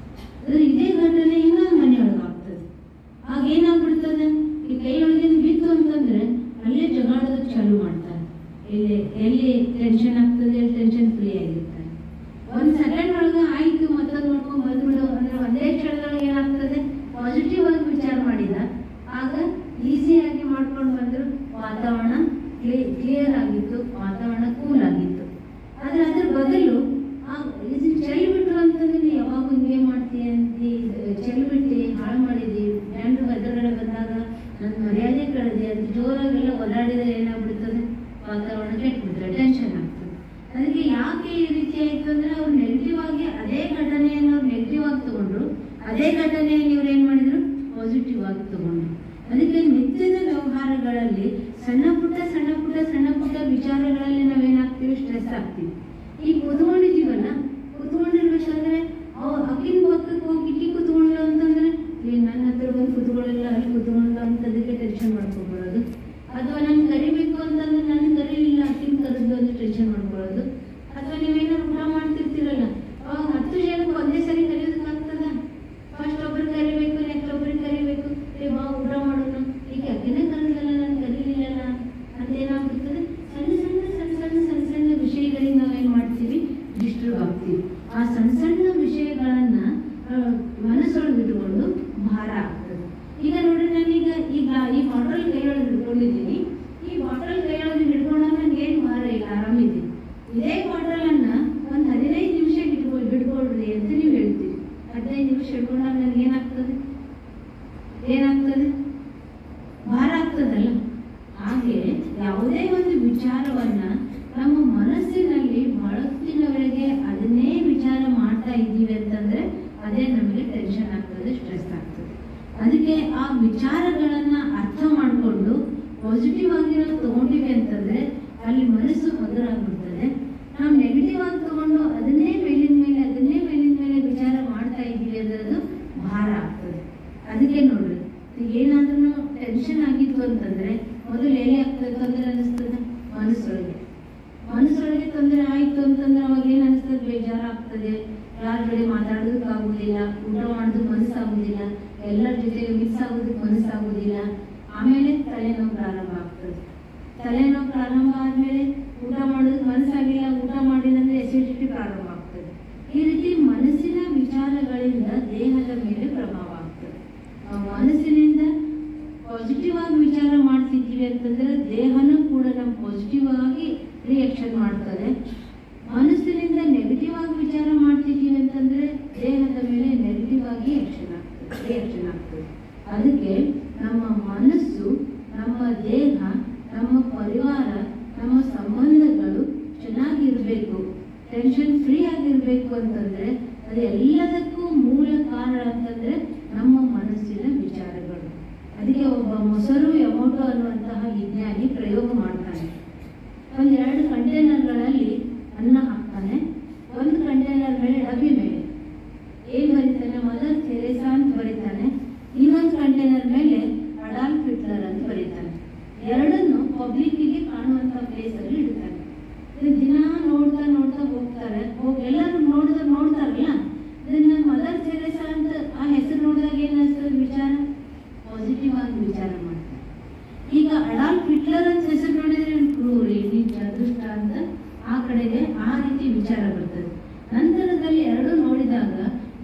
ಅಂದರೆ ಇದೇ ಘಟನೆ ಇನ್ನೊಂದು ಮನೆಯೊಳಗೆ ಆಗ್ತದೆ. ಆಗ ಏನಾಗ್ಬಿಡ್ತದೆ, ಈ ಕೈ ಒಳಗಿನ ಬಿತ್ತು ಅಂತಂದ್ರೆ ಅಲ್ಲೇ ಜಗಾಡೋದಕ್ಕೆ ಚಾಲು ಮಾಡ್ತಾರೆ. ಎಲ್ಲಿ ಟೆನ್ಷನ್ ಆಗ್ತದೆ, ಎಲ್ಲಿ ಟೆನ್ಷನ್ ಫ್ರೀ ಆಗಿರ್ತಾರೆ. ಒಂದು ಸೆಕೆಂಡ್ ಒಳಗೆ ಆಯ್ತು ಮತ್ತೊಂದು ಮಾಡ್ಕೊಂಡು ಬಂದ್ಬಿಡು ಅಂದ್ರೆ ಒಂದೇ ಕ್ಷಣದೊಳಗೆ ಏನಾಗ್ತದೆ, ಪಾಸಿಟಿವ್ ಆಗಿ ವಿಚಾರ ಮಾಡಿದ ಆಗ ಈಸಿಯಾಗಿ ಮಾಡ್ಕೊಂಡು ಬಂದ್ರು. ವಾತಾವರಣ ಕ್ಲಿಯರ್ ಆಗಿತ್ತು, ವಾತಾವರಣ ಕೂಲ್ ಆಗಿತ್ತು. ಆದರೆ ಅದ್ರ ಬದಲು ಚೆಲ್ಲಿ ಬಿಟ್ರು ಅಂತಂದ್ರೆ ಯಾವಾಗ ಹಿಂಗೆ ಮಾಡ್ತೀಯ ಅಂತ ಚೆಲ್ಲಿ ಬಿಟ್ಟು ಹಾಳು ಮಾಡಿದ್ವಿ. ಜನರು ಎದುರುಗಡೆ ಬಂದಾಗ ನನ್ನ ಮರ್ಯಾದೆ ಕಳೆದೆ ಅಂತ ಜೋರಾಗೆಲ್ಲ ಓಡಾಡಿದರೆ ಏನಾಗ್ಬಿಡ್ತದೆ, ವಾತಾವರಣ ಕೆಟ್ಬಿಟ್ರೆ ಟೆನ್ಷನ್ ಆಗ್ತದೆ. ಅದಕ್ಕೆ ಯಾಕೆ ಈ ರೀತಿ ಆಯಿತು ಅಂದರೆ ಅವ್ರು ನೆಗೆಟಿವ್ ಆಗಿ ಅದೇ ಘಟನೆಯನ್ನು ಅವ್ರು ನೆಗೆಟಿವ್ ಆಗಿ ತಗೊಂಡ್ರು, ಅದೇ ಘಟನೆಯನ್ನು ಇವ್ರು ಏನು ಮಾಡಿದ್ರು, ಪಾಸಿಟಿವ್ ಆಗಿ ತಗೊಂಡ್ರು. ಅದಕ್ಕೆ ನಿತ್ಯದ ವ್ಯವಹಾರಗಳಲ್ಲಿ ಸಣ್ಣ ಪುಟ್ಟ ವಿಚಾರಗಳಲ್ಲಿ ನಾವೇನಾಗ್ತೀವಿ, ಸ್ಟ್ರೆಸ್ ಆಗ್ತೀವಿ. ಈಗ ಕೂತ್ಕೊಂಡಿದ್ದೀವಲ್ಲ, ಕೂತ್ಕೊಂಡಿರ್ಬೇಕಾದ್ರೆ ಅಕ್ಕಿನ ಪಕ್ಕಕ್ಕೆ ಹೋಗಿ ಇಕ್ಕಿ ಕೂತ್ಕೊಂಡ್ಲು ಅಂತಂದ್ರೆ ನನ್ನ ಹತ್ರ ಬಂದು ಕೂತ್ಕೊಳ್ಳಿಲ್ಲ, ಅಲ್ಲಿ ಕೂತ್ಕೊಂಡ್ಲು ಅಂತದಕ್ಕೆ ಟೆನ್ಷನ್ ಮಾಡ್ಕೊಬಿಡೋದು. ಅಥವಾ ನಾನು ಕರಿಬೇಕು ಅಂತಂದ್ರೆ ನನ್ನ ಕರೀಲಿಲ್ಲ, ಅಕ್ಕಿನ ಕರೆದು ಅಂತ ಟೆನ್ಷನ್ ಮಾಡ್ಕೊಳ್ಳೋದು. ಅಥವಾ ನೀವೇನಾದ್ರು ಊಟ ಮಾಡ್ತಿರ್ತೀರಲ್ಲ, ಅವಾಗ 10 ಜನಕ್ಕೆ ಒಂದೇ ಸರಿ ಕರೆಯೋದಕ್ಕಾಗ್ತದ? ಫಸ್ಟ್ ಒಬ್ರಿಗೆ ಕರಿಬೇಕು, ನೆಕ್ಸ್ಟ್ ಒಬ್ರಿಗೆ ಕರಿಬೇಕು, ಬಾ ಊಟ ಮಾಡೋಣ, ಈಗ ಅಕ್ಕಿನೇ ಕರೆದಲ್ಲ, ನಾನು ಕರೀಲಿಲ್ಲ ಅಂತ ಏನಾಗ್ಬಿಡ್ತದೆ. ಸಣ್ಣ ವಿಷಯಗಳಿಗೆ ನಾವೇನು ಮಾಡ್ತೀವಿ, ಡಿಸ್ಟರ್ಬ್ ಆಗ್ತೀವಿ. ಆ ಸಣ್ಣ ವಿಷಯಗಳನ್ನ ಮನಸ್ಸೊಳಗೆ ಇಟ್ಕೊಂಡು ಭಾರ ಆಗ್ತದೆ. ಈಗ ನೋಡ್ರಿ, ನಾನೀಗ ಈ ಬಾಟಲ್ ಕೈಯೊಳಗೆ ಹಿಡ್ಕೊಂಡಿದ್ದೀನಿ. ಈ ಬಾಟಲ್ ಕೈಯೊಳಗೆ ಹಿಡ್ಕೊಂಡಾಗ ನನಗೆ ಏನು ಭಾರ ಇಲ್ಲ, ಆರಾಮಿದ್ದೀನಿ. ಇದೇ ಬಾಟಲನ್ನ ಒಂದು 15 ನಿಮಿಷ ಹಿಡ್ಕೊಳ್ರಿ ಅಂತ ನೀವು ಹೇಳ್ತೀವಿ. 15 ನಿಮಿಷ ಹಿಡ್ಕೊಂಡಾಗ ನನಗೆ ಏನಾಗ್ತದೆ, ಭಾರ ಆಗ್ತದಲ್ಲ. ಹಾಗೆ ಯಾವುದೇ ಒಂದು ವಿಚಾರವನ್ನ ನಮ್ಮ ಮನಸ್ಸಿನಲ್ಲಿ ಬಹಳತ್ತಿನವರೆಗೆ ಅದನ್ನೇ ವಿಚಾರ ಮಾಡ್ತಾ ಇದ್ದೀವಿ ಅಂತಂದ್ರೆ ಅದೇ ನಮಗೆ ಟೆನ್ಷನ್ ಆಗ್ತದೆ, ಸ್ಟ್ರೆಸ್ ಆಗ್ತದೆ. ಅದಕ್ಕೆ ಆ ವಿಚಾರಗಳನ್ನ ಅರ್ಥ ಮಾಡಿಕೊಂಡು ಪಾಸಿಟಿವ್ ಆಗಿರೋ ತಗೊಂಡಿವಿ ಅಂತಂದ್ರೆ ಅಲ್ಲಿ ಮನಸ್ಸು ಮಧುರಾಗ್ಬಿಡ್ತದೆ. ನಾವು ನೆಗೆಟಿವ್ ಆಗಿ ತಗೊಂಡು ಅದನ್ನೇ ಮೇಲಿನ ಮೇಲೆ ವಿಚಾರ ಮಾಡ್ತಾ ಇದ್ದೀವಿ ಅನ್ನೋದು ಭಾರ ಆಗ್ತದೆ. ಅದಕ್ಕೆ ನೋಡ್ರಿ, ಏನಾದ್ರೂ ಟೆನ್ಷನ್ ಆಗಿತ್ತು ಅಂತಂದ್ರೆ ಮೊದಲು ಏನೇ ಆಗ್ತದೆ, ತೊಂದರೆ ಅನಿಸ್ತದೆ ಮನಸ್ಸೊಳಗೆ ತೊಂದರೆ ಆಯ್ತು ಅಂತಂದ್ರೆ ಅವಾಗ ಏನ್ ಅನಿಸ್ತದೆ, ಬೇಜಾರಾಗ್ತದೆ, ಯಾರ ಜೊತೆ ಮಾತಾಡೋದಕ್ಕಾಗುದಿಲ್ಲ, ಊಟ ಮಾಡೋದಕ್ಕೆ ಮನಸ್ಸಾಗುದಿಲ್ಲ, ಎಲ್ಲರ ಜೊತೆಗೆ ಮಿಕ್ಸ್ ಆಗೋದಕ್ಕೆ ಮನಸ್ಸಾಗುದಿಲ್ಲ. ಆಮೇಲೆ ತಲೆನೋವು ಪ್ರಾರಂಭ ಆಗ್ತದೆ. ತಲೆನೋವು ಪ್ರಾರಂಭ ಆದ್ಮೇಲೆ ಊಟ ಮಾಡೋದಕ್ಕೆ ಮನಸ್ಸಾಗಿಲ್ಲ, ಊಟ ಮಾಡಿಲ್ಲ ಅಂದ್ರೆ ಎಸಿಡಿಟಿ ಪ್ರಾರಂಭ ಆಗ್ತದೆ. ಈ ರೀತಿ ಮನಸ್ಸಿನ ವಿಚಾರ ಸಂಬಂಧಗಳಿಂದ ದೇಹದ ಮೇಲೆ ಪ್ರಭಾವ ಆಗ್ತದೆ. ನಾವು ಮನಸ್ಸಿನಿಂದ ಪಾಸಿಟಿವ್ ಆಗಿ ವಿಚಾರ ಮಾಡ್ತಿದ್ದೀವಿ ಅಂತಂದ್ರೆ ದೇಹನೂ ಕೂಡ ನಾವು ಪಾಸಿಟಿವ್ ಆಗಿ ರಿಯಾಕ್ಷನ್ ಮಾಡ್ತದೆ. ಮನಸ್ಸಿನಿಂದ ನೆಗೆಟಿವ್ ಆಗಿ ವಿಚಾರ ಮಾಡ್ತಿದ್ದೀವಿ ಅಂತಂದ್ರೆ ದೇಹದ ಮೇಲೆ ನೆಗೆಟಿವ್ ಆಗಿ ರಿಯಾಕ್ಷನ್ ಆಗ್ತದೆ. ಅದಕ್ಕೆ ನಮ್ಮ ಮನಸ್ಸು, ನಮ್ಮ ದೇಹ, ನಮ್ಮ ಪರಿವಾರ, ನಮ್ಮ ಸಂಬಂಧಗಳು ಚೆನ್ನಾಗಿರ್ಬೇಕು, ಟೆನ್ಷನ್ ಫ್ರೀ ಆಗಿರ್ಬೇಕು ಅಂತಂದ್ರೆ ಅದು ಎಲ್ಲದಕ್ಕೂ ಮೂಲ ಕಾರಣ ಅಂತಂದ್ರೆ ನಮ್ಮ ಮನಸ್ಸಿನ ವಿಚಾರಗಳು. ಅದಕ್ಕೆ ಒಬ್ಬ ಮೊಸರು ಎಮೋಟೋ ಅನ್ನುವಂತಹ ವಿಜ್ಞಾನಿ ಪ್ರಯೋಗ ಮಾಡ್ತಾನೆ. ಒಂದೆರಡು ಕಂಟೈನರ್ಗಳಲ್ಲಿ ಅನ್ನ ಹಾಕ್ತಾನೆ. ಒಂದು ಕಂಟೈನರ್ ಮೇಲೆ ಡಬ್ಬಿ ಮೇಲೆ ಏನ್ ಬರೀತಾನೆ, ಮದರ್ ತೆರೇಸಾ ಅಂತ ಬರೀತಾನೆ. ಇನ್ನೊಂದು ಕಂಟೈನರ್ ಮೇಲೆ ಅಡಾಲ್ಫ್ ಹಿಟ್ಲರ್ ಅಂತ ಬರೀತಾನೆ. ಎರಡನ್ನು ಪಬ್ಲಿಕ್ಕಿಗೆ ಕಾಣುವಂತ ಪ್ಲೇಸ್ ಅಲ್ಲಿ ಇಡ್ತಾನೆ. ದಿನ ನೋಡ್ತಾ ನೋಡ್ತಾ ಹೋಗ್ತಾರೆ. ಎಲ್ಲರೂ ನೋಡ್ತಾರಲ್ಲ, ಇದನ್ನ ಮದರ್ ತೆರೇಸಾ ಅಂತ ಆ ಹೆಸರು ನೋಡಿದಾಗ ಏನಾಗ್ತದೆ, ವಿಚಾರ ಪಾಸಿಟಿವ್ ಆಗಿ ವಿಚಾರ ಮಾಡ್ತಾರೆ. ಈಗ ಅಡಾಲ್ಫ್ ಹಿಟ್ಲರ್ ಅಂತ ಹೆಸರು ನೋಡಿದ್ರೆ ಕ್ರೂರಿ, ನೀಚ, ದುಷ್ಟ ಅಂತ ಆ ಕಡೆಗೆ ಆ ರೀತಿ ವಿಚಾರ ಬರ್ತದೆ. ನಂತರದಲ್ಲಿ ಎರಡು ನೋಡಿದಾಗ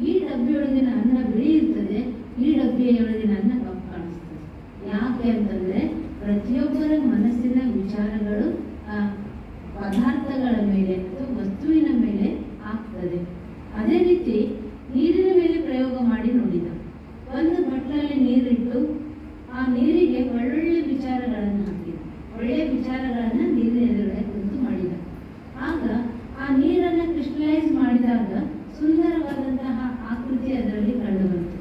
ಈ ಡಬ್ಬಿಯೊಳಗಿನ ಅನ್ನ ಬಿಳಿ ಇರ್ತದೆ, ಈ ಡಬ್ಬಿಯೊಳಗಿನ ಅನ್ನ ಕಪ್ಪು ಕಾಣಿಸ್ತದೆ. ಯಾಕೆ ಅಂತಂದ್ರೆ ಪ್ರತಿಯೊಬ್ಬರ ಮನಸ್ಸಿನ ವಿಚಾರಗಳು ಪದಾರ್ಥಗಳ ಮೇಲೆ ಅಥವಾ ವಸ್ತುವಿನ ಮೇಲೆ ಆಗ್ತದೆ. ಅದೇ ರೀತಿ ನೀರಿನ ಮೇಲೆ ಪ್ರಯೋಗ ಮಾಡಿ ನೋಡಿದ. ಒಂದು ಬಟ್ಲಲ್ಲಿ ನೀರಿಟ್ಟು ಆ ನೀರಿಗೆ ಒಳ್ಳೊಳ್ಳೆ ವಿಚಾರಗಳನ್ನು ಹಾಕಿದ, ಒಳ್ಳೆಯ ವಿಚಾರಗಳನ್ನ ನೀರಿನ ಎದುರುಗಡೆ ಕುರಿತು ಮಾಡಿದ. ಆಗ ಆ ನೀರನ್ನು ಕ್ರಿಸ್ಟಲೈಸ್ ಮಾಡಿದಾಗ ಸುಂದರವಾದಂತಹ ಆಕೃತಿ ಅದರಲ್ಲಿ ಕಂಡು ಬಂತು.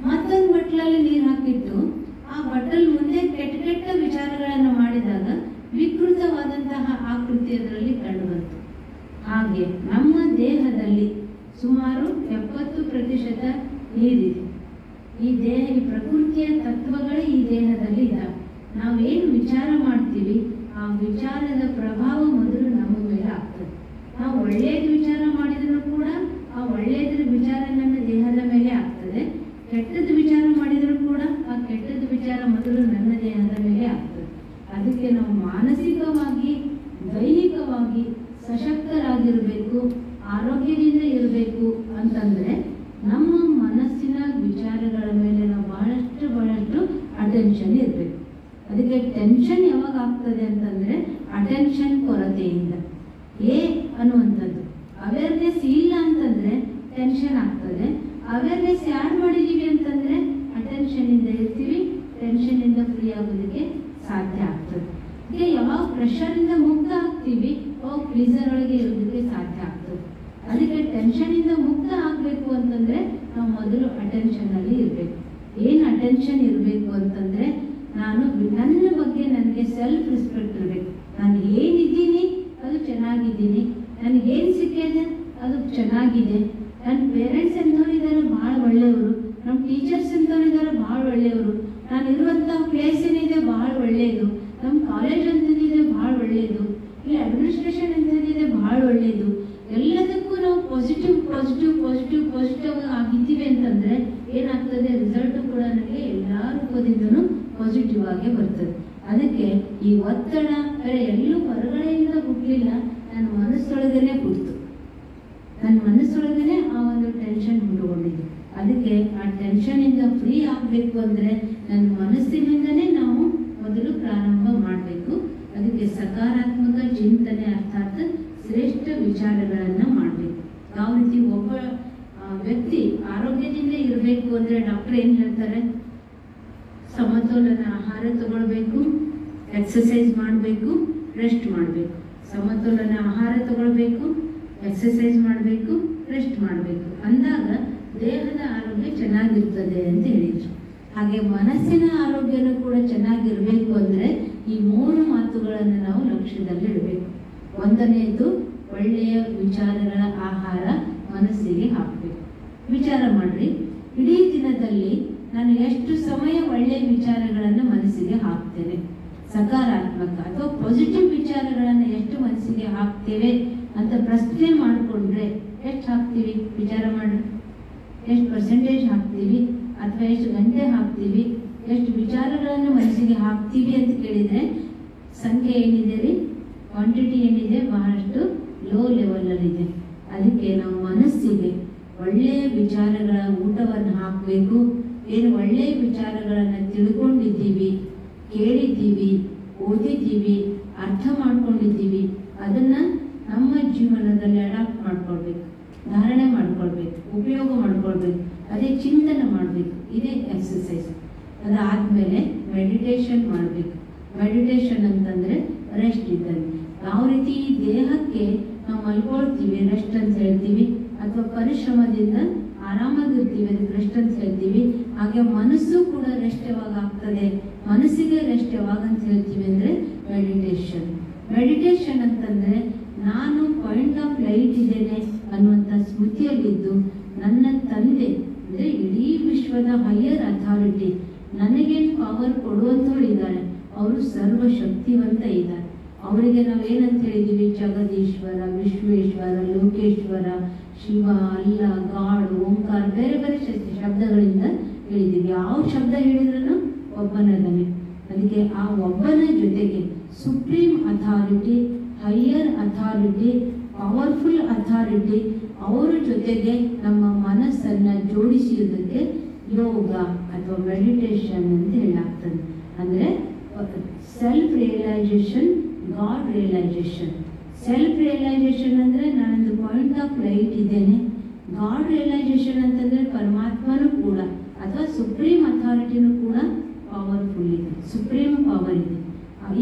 ಮತ್ತೊಂದು ಬಟ್ಲಲ್ಲಿ ನೀರು ಹಾಕಿಟ್ಟು ಆ ಬಟ್ಟಲ್ ಮುಂದೆ ಕೆಟ್ಟ ಕೆಟ್ಟ ವಿಚಾರಗಳನ್ನು ಮಾಡಿದಾಗ ವಿಕೃತವಾದಂತಹ ಆಕೃತಿ ಅದರಲ್ಲಿ ಕಂಡು ಬಂತು. ಹಾಗೆ ನಮ್ಮ ದೇಹದಲ್ಲಿ ಸುಮಾರು 70% ನೀರಿದೆ. ಈ ಪ್ರಕೃತಿಯ ತತ್ವಗಳೇ ಈ ದೇಹದಲ್ಲಿ ಇದ್ದಾವೆ. ನಾವೇನು ವಿಚಾರ ಮಾಡ್ತೀವಿ ಆ ವಿಚಾರದ ಪ್ರಭಾವ ಮೊದಲು ನಮ್ಮ ಮೇಲೆ ಆಗ್ತದೆ. ನಾವು ಒಳ್ಳೆಯದು ವಿಚಾರ ಮಾಡಿದ್ರು ಕೂಡ ಆ ಒಳ್ಳೆಯದ್ರ ವಿಚಾರ ನನ್ನ ದೇಹದ ಮೇಲೆ ಆಗ್ತದೆ. ಕೆಟ್ಟದ್ದು ವಿಚಾರ ಮಾಡಿದ್ರು ಕೂಡ ಆ ಕೆಟ್ಟದ್ದು ವಿಚಾರ ಮೊದಲು ನನ್ನ ದೇಹದ ಮೇಲೆ ಆಗ್ತದೆ. ಅದಕ್ಕೆ ನಾವು ಮಾನಸಿಕವಾಗಿ, ದೈಹಿಕವಾಗಿ ಸಶಕ್ತರಾಗಿರ್ಬೇಕು, ಆರೋಗ್ಯದಿಂದ ಇರಬೇಕು ಅಂತಂದ್ರೆ ನಮ್ಮ ಮನಸ್ಸಿನ ವಿಚಾರಗಳ ಮೇಲೆ ನಾವು ಬಹಳಷ್ಟು ಅಟೆನ್ಷನ್ ಇರಬೇಕು. ಅದಕ್ಕೆ ಟೆನ್ಷನ್ ಯಾವಾಗ ಆಗ್ತದೆ ಅಂತಂದ್ರೆ ಅಟೆನ್ಷನ್ ಕೊರತೆಯಿಂದ. ಅನ್ನುವಂಥದ್ದು ಅವೇರ್ನೆಸ್ ಇಲ್ಲ ಅಂತಂದ್ರೆ ಟೆನ್ಷನ್ ಆಗ್ತದೆ. ಅವೇರ್ನೆಸ್ ಯಾರು ಮಾಡಿದೀವಿ ಅಂತಂದ್ರೆ ಅಟೆನ್ಷನ್ ಇಂದ ಇರ್ತೀವಿ, ಟೆನ್ಷನ್ ಇಂದ ಫ್ರೀ ಆಗೋದಕ್ಕೆ ಸಾಧ್ಯ ಆಗ್ತದೆ. ಈಗ ಯಾವಾಗ ಪ್ರೆಷರ್ ಇಂದ ಮುಕ್ತ ಆಗ್ತೀವಿ ಅವಾಗ ಪ್ಲೀಸರ್ ಒಳಗೆ ಇರೋದಕ್ಕೆ ಸಾಧ್ಯ ಆಗ್ತದೆ. ಅದಕ್ಕೆ ಟೆನ್ಷನ್ ಇಂದ ಮುಕ್ತ ಆಗ್ಬೇಕು ಅಂತಂದ್ರೆ ನಾವು ಮೊದಲು ಅಟೆನ್ಷನ್ ಅಲ್ಲಿ ಇರ್ಬೇಕು. ಏನ್ ಅಟೆನ್ಷನ್ ಇರಬೇಕು ಅಂತಂದ್ರೆ ನಾನು ನನ್ನ ಬಗ್ಗೆ ನನಗೆ ಸೆಲ್ಫ್ ರೆಸ್ಪೆಕ್ಟ್ ಇರಬೇಕು. ನಾನು ಏನಿದ್ದೀನಿ ಅದು ಚೆನ್ನಾಗಿದ್ದೀನಿ, ನನಗೇನು ಸಿಕ್ಕಿದೆ ಅದು ಚೆನ್ನಾಗಿದೆ, ನನ್ನ ಪೇರೆಂಟ್ಸ್ ಎಂಥವ್ರಿದ್ದಾರೆ ಭಾಳ ಒಳ್ಳೆಯವರು, ನಮ್ಮ ಟೀಚರ್ಸ್ ಎಂಥವ್ರಿದ್ದಾರೆ ಭಾಳ ಒಳ್ಳೆಯವರು, ನಾನು ಇರುವಂಥ ಪ್ಲೇಸ್ ಏನಿದೆ ಭಾಳ ಒಳ್ಳೆಯದು, ನಮ್ಮ ಕಾಲೇಜ್ ಅಂತದಿದೆ ಭಾಳ ಒಳ್ಳೆಯದು, ಇಲ್ಲಿ ಅಡ್ಮಿನಿಸ್ಟ್ರೇಷನ್ ಅಂತದಿದೆ ಭಾಳ ಒಳ್ಳೆಯದು. ಎಲ್ಲದಕ್ಕೂ ನಾವು ಪಾಸಿಟಿವ್ ಆಗಿದ್ದೀವಿ ಅಂತಂದ್ರೆ ಏನಾಗ್ತದೆ, ರಿಸಲ್ಟ್ ಕೂಡ ನನಗೆ ಎಲ್ಲ ರೂಪದಿಂದನೂ ಪಾಸಿಟಿವ್ ಆಗೇ ಬರ್ತದೆ. ಅದಕ್ಕೆ ಈ ಒತ್ತಡ ಎಲ್ಲೂ ಹೊರಗಡೆಯಿಂದ ಹುಟ್ಟಲಿಲ್ಲ, ನನ್ನ ಮನಸ್ಸೊಳಗನೆ ಹುಟ್ಟಿತು. ನನ್ನ ಮನಸ್ಸೊಳಗನೆ ಆ ಒಂದು ಟೆನ್ಷನ್ ಹುಟ್ಟುಕೊಂಡಿದ್ದು. ಅದಕ್ಕೆ ಆ ಟೆನ್ಷನ್ ಇಂದ ಫ್ರೀ ಆಗಬೇಕು ಅಂದ್ರೆ ನನ್ನ ಮನಸ್ಸಿನಿಂದನೇ ನಾವು ಮೊದಲು ಪ್ರಾರಂಭ ಮಾಡಬೇಕು. ಅದಕ್ಕೆ ಸಕಾರಾತ್ಮಕ ಚಿಂತನೆ ಅರ್ಥಾತ್ ಶ್ರೇಷ್ಠ ವಿಚಾರಗಳನ್ನ ಮಾಡಬೇಕು. ಯಾವ ರೀತಿ ಒಬ್ಬ ವ್ಯಕ್ತಿ ಆರೋಗ್ಯದಿಂದ ಇರಬೇಕು ಅಂದ್ರೆ ಡಾಕ್ಟರ್ ಏನ್ ಹೇಳ್ತಾರೆ, ಸಮತೋಲನ ಆಹಾರ ತಗೊಳ್ಬೇಕು, ಎಕ್ಸಸೈಸ್ ಮಾಡಬೇಕು, ರೆಸ್ಟ್ ಮಾಡಬೇಕು. ಸಮತೋಲನ ಆಹಾರ ತಗೊಳ್ಬೇಕು, ಎಕ್ಸಸೈಸ್ ಮಾಡಬೇಕು, ರೆಸ್ಟ್ ಮಾಡಬೇಕು ಅಂದಾಗ ದೇಹದ ಆರೋಗ್ಯ ಚೆನ್ನಾಗಿರ್ತದೆ ಅಂತ ಹೇಳಿದ್ರು. ಹಾಗೆ ಮನಸ್ಸಿನ ಆರೋಗ್ಯನೂ ಕೂಡ ಚೆನ್ನಾಗಿರ್ಬೇಕು ಅಂದ್ರೆ ಈ 3 ಮಾತುಗಳನ್ನು ನಾವು ಲಕ್ಷ್ಯದಲ್ಲಿ ಇಡಬೇಕು. ಒಂದನೆಯದು ಒಳ್ಳೆಯ ವಿಚಾರಗಳ ಆಹಾರ ಮನಸ್ಸಿಗೆ ಹಾಕಬೇಕು. ವಿಚಾರ ಮಾಡ್ರಿ, ಇಡೀ ದಿನದಲ್ಲಿ ನಾನು ಎಷ್ಟು ಸಮಯ ಒಳ್ಳೆಯ ವಿಚಾರಗಳನ್ನು ಮನಸ್ಸಿಗೆ ಹಾಕ್ತೇನೆ, ಸಕಾರಾತ್ಮಕ ಅಥವಾ ಪಾಸಿಟಿವ್ ವಿಚಾರಗಳನ್ನು ಎಷ್ಟು ಮನಸ್ಸಿಗೆ ಹಾಕ್ತೇವೆ ಅಂತ ಪ್ರಶ್ನೆ ಮಾಡಿಕೊಂಡ್ರೆ ಎಷ್ಟು ಹಾಕ್ತೀವಿ ವಿಚಾರ ಮಾಡಿ, ಎಷ್ಟು ಪರ್ಸೆಂಟೇಜ್ ಹಾಕ್ತೀವಿ ಅಥವಾ ಎಷ್ಟು ಗಂಟೆ ಹಾಕ್ತೀವಿ, ಎಷ್ಟು ವಿಚಾರಗಳನ್ನು ಮನಸ್ಸಿಗೆ ಹಾಕ್ತೀವಿ ಅಂತ ಕೇಳಿದ್ರೆ ಸಂಖ್ಯೆ ಏನಿದೆ ರೀ, ಕ್ವಾಂಟಿಟಿ ಏನಿದೆ ಬಹಳಷ್ಟು ಲೋ ಲೆವೆಲ್ ಅಲ್ಲಿ ಇದೆ. ಅದಕ್ಕೆ ನಾವು ಮನಸ್ಸಿಗೆ ಒಳ್ಳೆಯ ವಿಚಾರಗಳ ಊಟವನ್ನು ಹಾಕಬೇಕು. ಏನು ಒಳ್ಳೆಯ ವಿಚಾರಗಳನ್ನು ತಿಳ್ಕೊಂಡಿದ್ದೀವಿ, ಕೇಳಿದ್ದೀವಿ, ಓದಿದ್ದೀವಿ, ಅರ್ಥ ಮಾಡ್ಕೊಂಡಿದ್ದೀವಿ, ಅದನ್ನು ನಮ್ಮ ಜೀವನದಲ್ಲಿ ಅಡಾಪ್ಟ್ ಮಾಡ್ಕೊಳ್ಬೇಕು, ಧಾರಣೆ ಮಾಡ್ಕೊಳ್ಬೇಕು, ಉಪಯೋಗ ಮಾಡ್ಕೊಳ್ಬೇಕು. ಅದೇ ಚಿಂತನೆ ಮಾಡಬೇಕು. ಇದೇ ಎಕ್ಸಸೈಸ್. ಅದಾದಮೇಲೆ ಮೆಡಿಟೇಷನ್ ಮಾಡಬೇಕು. ಮೆಡಿಟೇಷನ್ ಅಂತಂದರೆ ರೆಸ್ಟ್ ಇದ್ದಂಗೆ. ಯಾವ ರೀತಿ ಈ ದೇಹಕ್ಕೆ ನಾವು ಮಲ್ಕೊಳ್ತೀವಿ, ರೆಸ್ಟ್ ಅಂತ ಹೇಳ್ತೀವಿ, ಅಥವಾ ಪರಿಶ್ರಮದಿಂದ ಆರಾಮಾಗಿರ್ತೀವಿ, ಅದಕ್ಕೆ ರೆಸ್ಟ್ ಅಂತ ಹೇಳ್ತೀವಿ. ಹಾಗೆ ಮನಸ್ಸು ಕೂಡ ರೆಸ್ಟ್ ಯಾವಾಗ ಆಗ್ತದೆ, ಮನಸ್ಸಿಗೆ ರೆಸ್ಟ್ ಯಾವಾಗ ಅಂತ ಹೇಳ್ತೀವಿ ಅಂದರೆ ಮೆಡಿಟೇಷನ್. ಮೆಡಿಟೇಷನ್ ಅಂತಂದರೆ ನಾನು ಪಾಯಿಂಟ್ ಆಫ್ ಲೈಟ್ ಇದ್ದೇನೆ ಅನ್ನುವಂಥ ಸ್ಮೃತಿಯಲ್ಲಿದ್ದು, ನನ್ನ ತಂದೆ ಅಂದರೆ ಇಡೀ ವಿಶ್ವದ ಹೈಯರ್ ಅಥಾರಿಟಿ ನನಗೇನು ಪವರ್ ಕೊಡುವಂಥವ್ರು ಇದ್ದಾರೆ, ಅವರು ಸರ್ವಶಕ್ತಿವಂತ ಇದ್ದಾರೆ. ಅವರಿಗೆ ನಾವೇನಂತ ಹೇಳಿದ್ದೀವಿ, ಜಗದೀಶ್ವರ, ವಿಶ್ವೇಶ್ವರ, ಲೋಕೇಶ್ವರ, ಶಿವ, ಅಲ್ಲ, ಗಾಡ್, ಓಂಕಾರ, ಬೇರೆ ಬೇರೆ ಶಬ್ದಗಳಿಂದ ಹೇಳಿದ್ದೀವಿ. ಯಾವ ಶಬ್ದ ಹೇಳಿದ್ರೂ ಒಬ್ಬನದನೆ. ಅದಕ್ಕೆ ಆ ಒಬ್ಬನ ಜೊತೆಗೆ supreme authority, higher authority, powerful authority, ಅವರ ಜೊತೆಗೆ ನಮ್ಮ ಮನಸ್ಸನ್ನು ಜೋಡಿಸುವುದಕ್ಕೆ ಯೋಗ ಅಥವಾ ಮೆಡಿಟೇಷನ್ ಅಂತ ಹೇಳಲಾಗ್ತದೆ. ಅಂದರೆ self realization, God realization. Self realization ಅಂದರೆ ನಾನೊಂದು ಪಾಯಿಂಟ್ ಆಫ್ ಲೈಟ್ ಇದ್ದೇನೆ. ಗಾಡ್ ರಿಯಲೈಸೇಷನ್ ಅಂತಂದರೆ ಪರಮಾತ್ಮನೂ ಕೂಡ ಅಥವಾ ಸುಪ್ರೀಂ ಅಥಾರಿಟಿನೂ ಕೂಡ ಪವರ್ಫುಲ್ ಇದೆ, ಸುಪ್ರೀಂ ಪವರ್ ಇದೆ.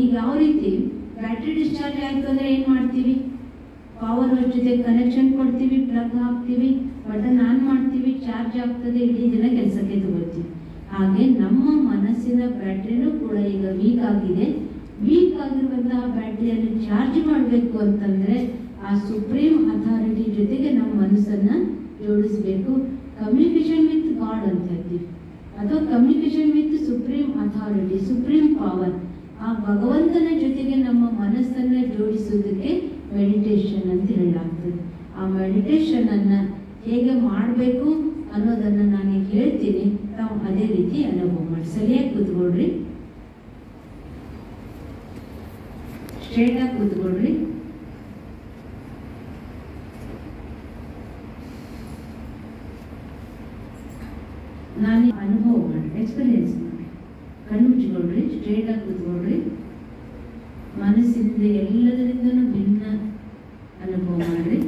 ಈಗ ಯಾವ ರೀತಿ ಬ್ಯಾಟ್ರಿ ಡಿಸ್ಚಾರ್ಜ್ ಆಯಿತು ಅಂದರೆ ಏನು ಮಾಡ್ತೀವಿ, ಪವರ್ ಜೊತೆ ಕನೆಕ್ಷನ್ ಕೊಡ್ತೀವಿ, ಪ್ಲಗ್ ಹಾಕ್ತೀವಿ, ಬಟನ್ ಆನ್ ಮಾಡ್ತೀವಿ, ಚಾರ್ಜ್ ಆಗ್ತದೆ, ಇಡೀ ದಿನ ಕೆಲಸಕ್ಕೆ ತಗೊಳ್ತೀವಿ. ಹಾಗೆ ನಮ್ಮ ಮನಸ್ಸಿನ ಬ್ಯಾಟ್ರಿನೂ ಕೂಡ ಈಗ ವೀಕ್ ಆಗಿದೆ. ವೀಕ್ ಆಗಿರುವಂತಹ ಬ್ಯಾಟ್ರಿಯನ್ನು ಚಾರ್ಜ್ ಮಾಡಬೇಕು ಅಂತಂದರೆ ಆ ಸುಪ್ರೀಂ ಅಥಾರಿಟಿ ಜೊತೆಗೆ ನಮ್ಮ ಮನಸ್ಸನ್ನು ಜೋಡಿಸಬೇಕು. ಕಮ್ಯುನಿಕೇಶನ್ ವಿತ್ ಗಾಡ್ ಅಂತ ಹೇಳ್ತೀವಿ, ಅಥವಾ communication with supreme authority, supreme power. ಆ ಭಗವಂತನ ಜೊತೆಗೆ ನಮ್ಮ ಮನಸ್ಸನ್ನು ಜೋಡಿಸೋದಕ್ಕೆ ಮೆಡಿಟೇಷನ್ ಅಂತ ಹೇಳಲಾಗ್ತದೆ. ಆ ಮೆಡಿಟೇಷನನ್ನು ಹೇಗೆ ಮಾಡಬೇಕು ಅನ್ನೋದನ್ನು ನಾನು ಹೇಳ್ತೀನಿ, ತಾವು ಅದೇ ರೀತಿ ಅನುಭವ ಮಾಡಿ. ಸರಿಯಾಗಿ ಕೂತ್ಕೊಳ್ರಿ, ಸ್ಟ್ರೇಟಾಗಿ ಕೂತ್ಕೊಳ್ರಿ. ನಾನು ಅನುಭವ ಮಾಡಿ, ಎಕ್ಸ್ಪೀರಿಯನ್ಸ್ ಮಾಡಿ. ಕಣ್ಣು ಮುಚ್ಚಿಕೊಳ್ರಿ, ಸ್ಟ್ರೇಟಾಗಿ ಕೂತ್ಕೊಳ್ರಿ. ಮನಸ್ಸಿಂದ ಎಲ್ಲದರಿಂದನೂ ಭಿನ್ನ ಅನುಭವ ಮಾಡ್ರಿ.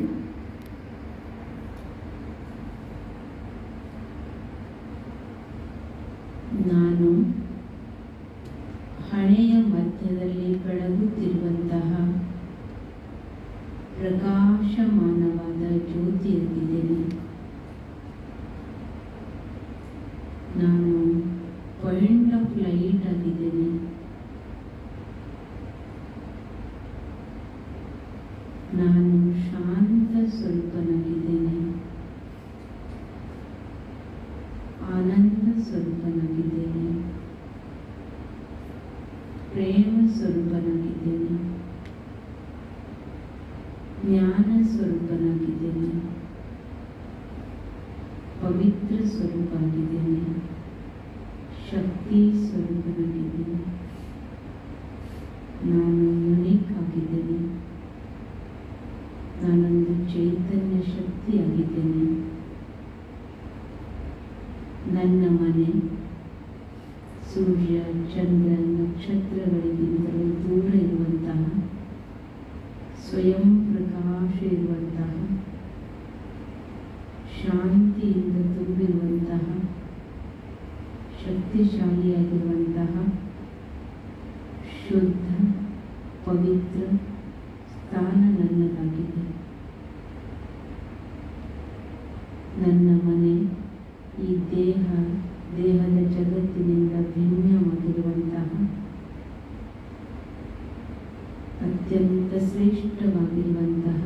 ನಾನು ಹಣೆಯ ಮಧ್ಯದಲ್ಲಿ ಬೆಳಗುತ್ತಿರುವಂತಹ ಪ್ರಕಾಶಮಾನವಾದ ಜ್ಯೋತಿಯಾಗಿದ್ದೇನೆ. ನಾನು ಪಾಯಿಂಟ್ ಆಫ್ ಲೈಟ್ ಆಗಿದ್ದೇನೆ. ನಾನು ಶಾಂತ ಸ್ವರೂಪನಾಗಿದ್ದೇನೆ, ಆನಂದ ಸ್ವರೂಪನಾಗಿದ್ದೇನೆ, ಪ್ರೇಮ ಸ್ವರೂಪನಾಗಿದ್ದೇನೆ, ಜ್ಞಾನ ಸ್ವರೂಪನಾಗಿದ್ದೇನೆ, ಪವಿತ್ರ ಸ್ವರೂಪ ಆಗಿದ್ದೇನೆ, ಶಕ್ತಿ ಸ್ವರೂಪನಾಗಿದ್ದೇನೆ. ನಾನು ಯುನಿಕ್ ಆಗಿದ್ದೇನೆ. ನಾನೊಂದು ಚೈತನ್ಯ ಶಕ್ತಿಯಾಗಿದ್ದೇನೆ. ನನ್ನ ಮನೆ ಸೂರ್ಯ, ಚಂದ್ರ, ನಕ್ಷತ್ರಗಳಿಗಿಂತಲೂ ದೂರ ಇರುವಂತಹ, ಸ್ವಯಂ ಪ್ರಕಾಶ ಇರುವಂತಹ, ಶಾಂತಿಯಿಂದ ತುಂಬಿರುವಂತಹ, ಶಕ್ತಿಶಾಲಿಯಾಗಿರುವಂತಹ, ಶುದ್ಧ ಪವಿತ್ರ ಸ್ಥಾನ ನನ್ನದಾಗಿದೆ. ನನ್ನ ಮನೆ ಈ ದೇಹದ ಜಗತ್ತಿನಿಂದ ಭಿನ್ನವಾಗಿರುವಂತಹ ಅತ್ಯಂತ ಶ್ರೇಷ್ಠವಾಗಿರುವಂತಹ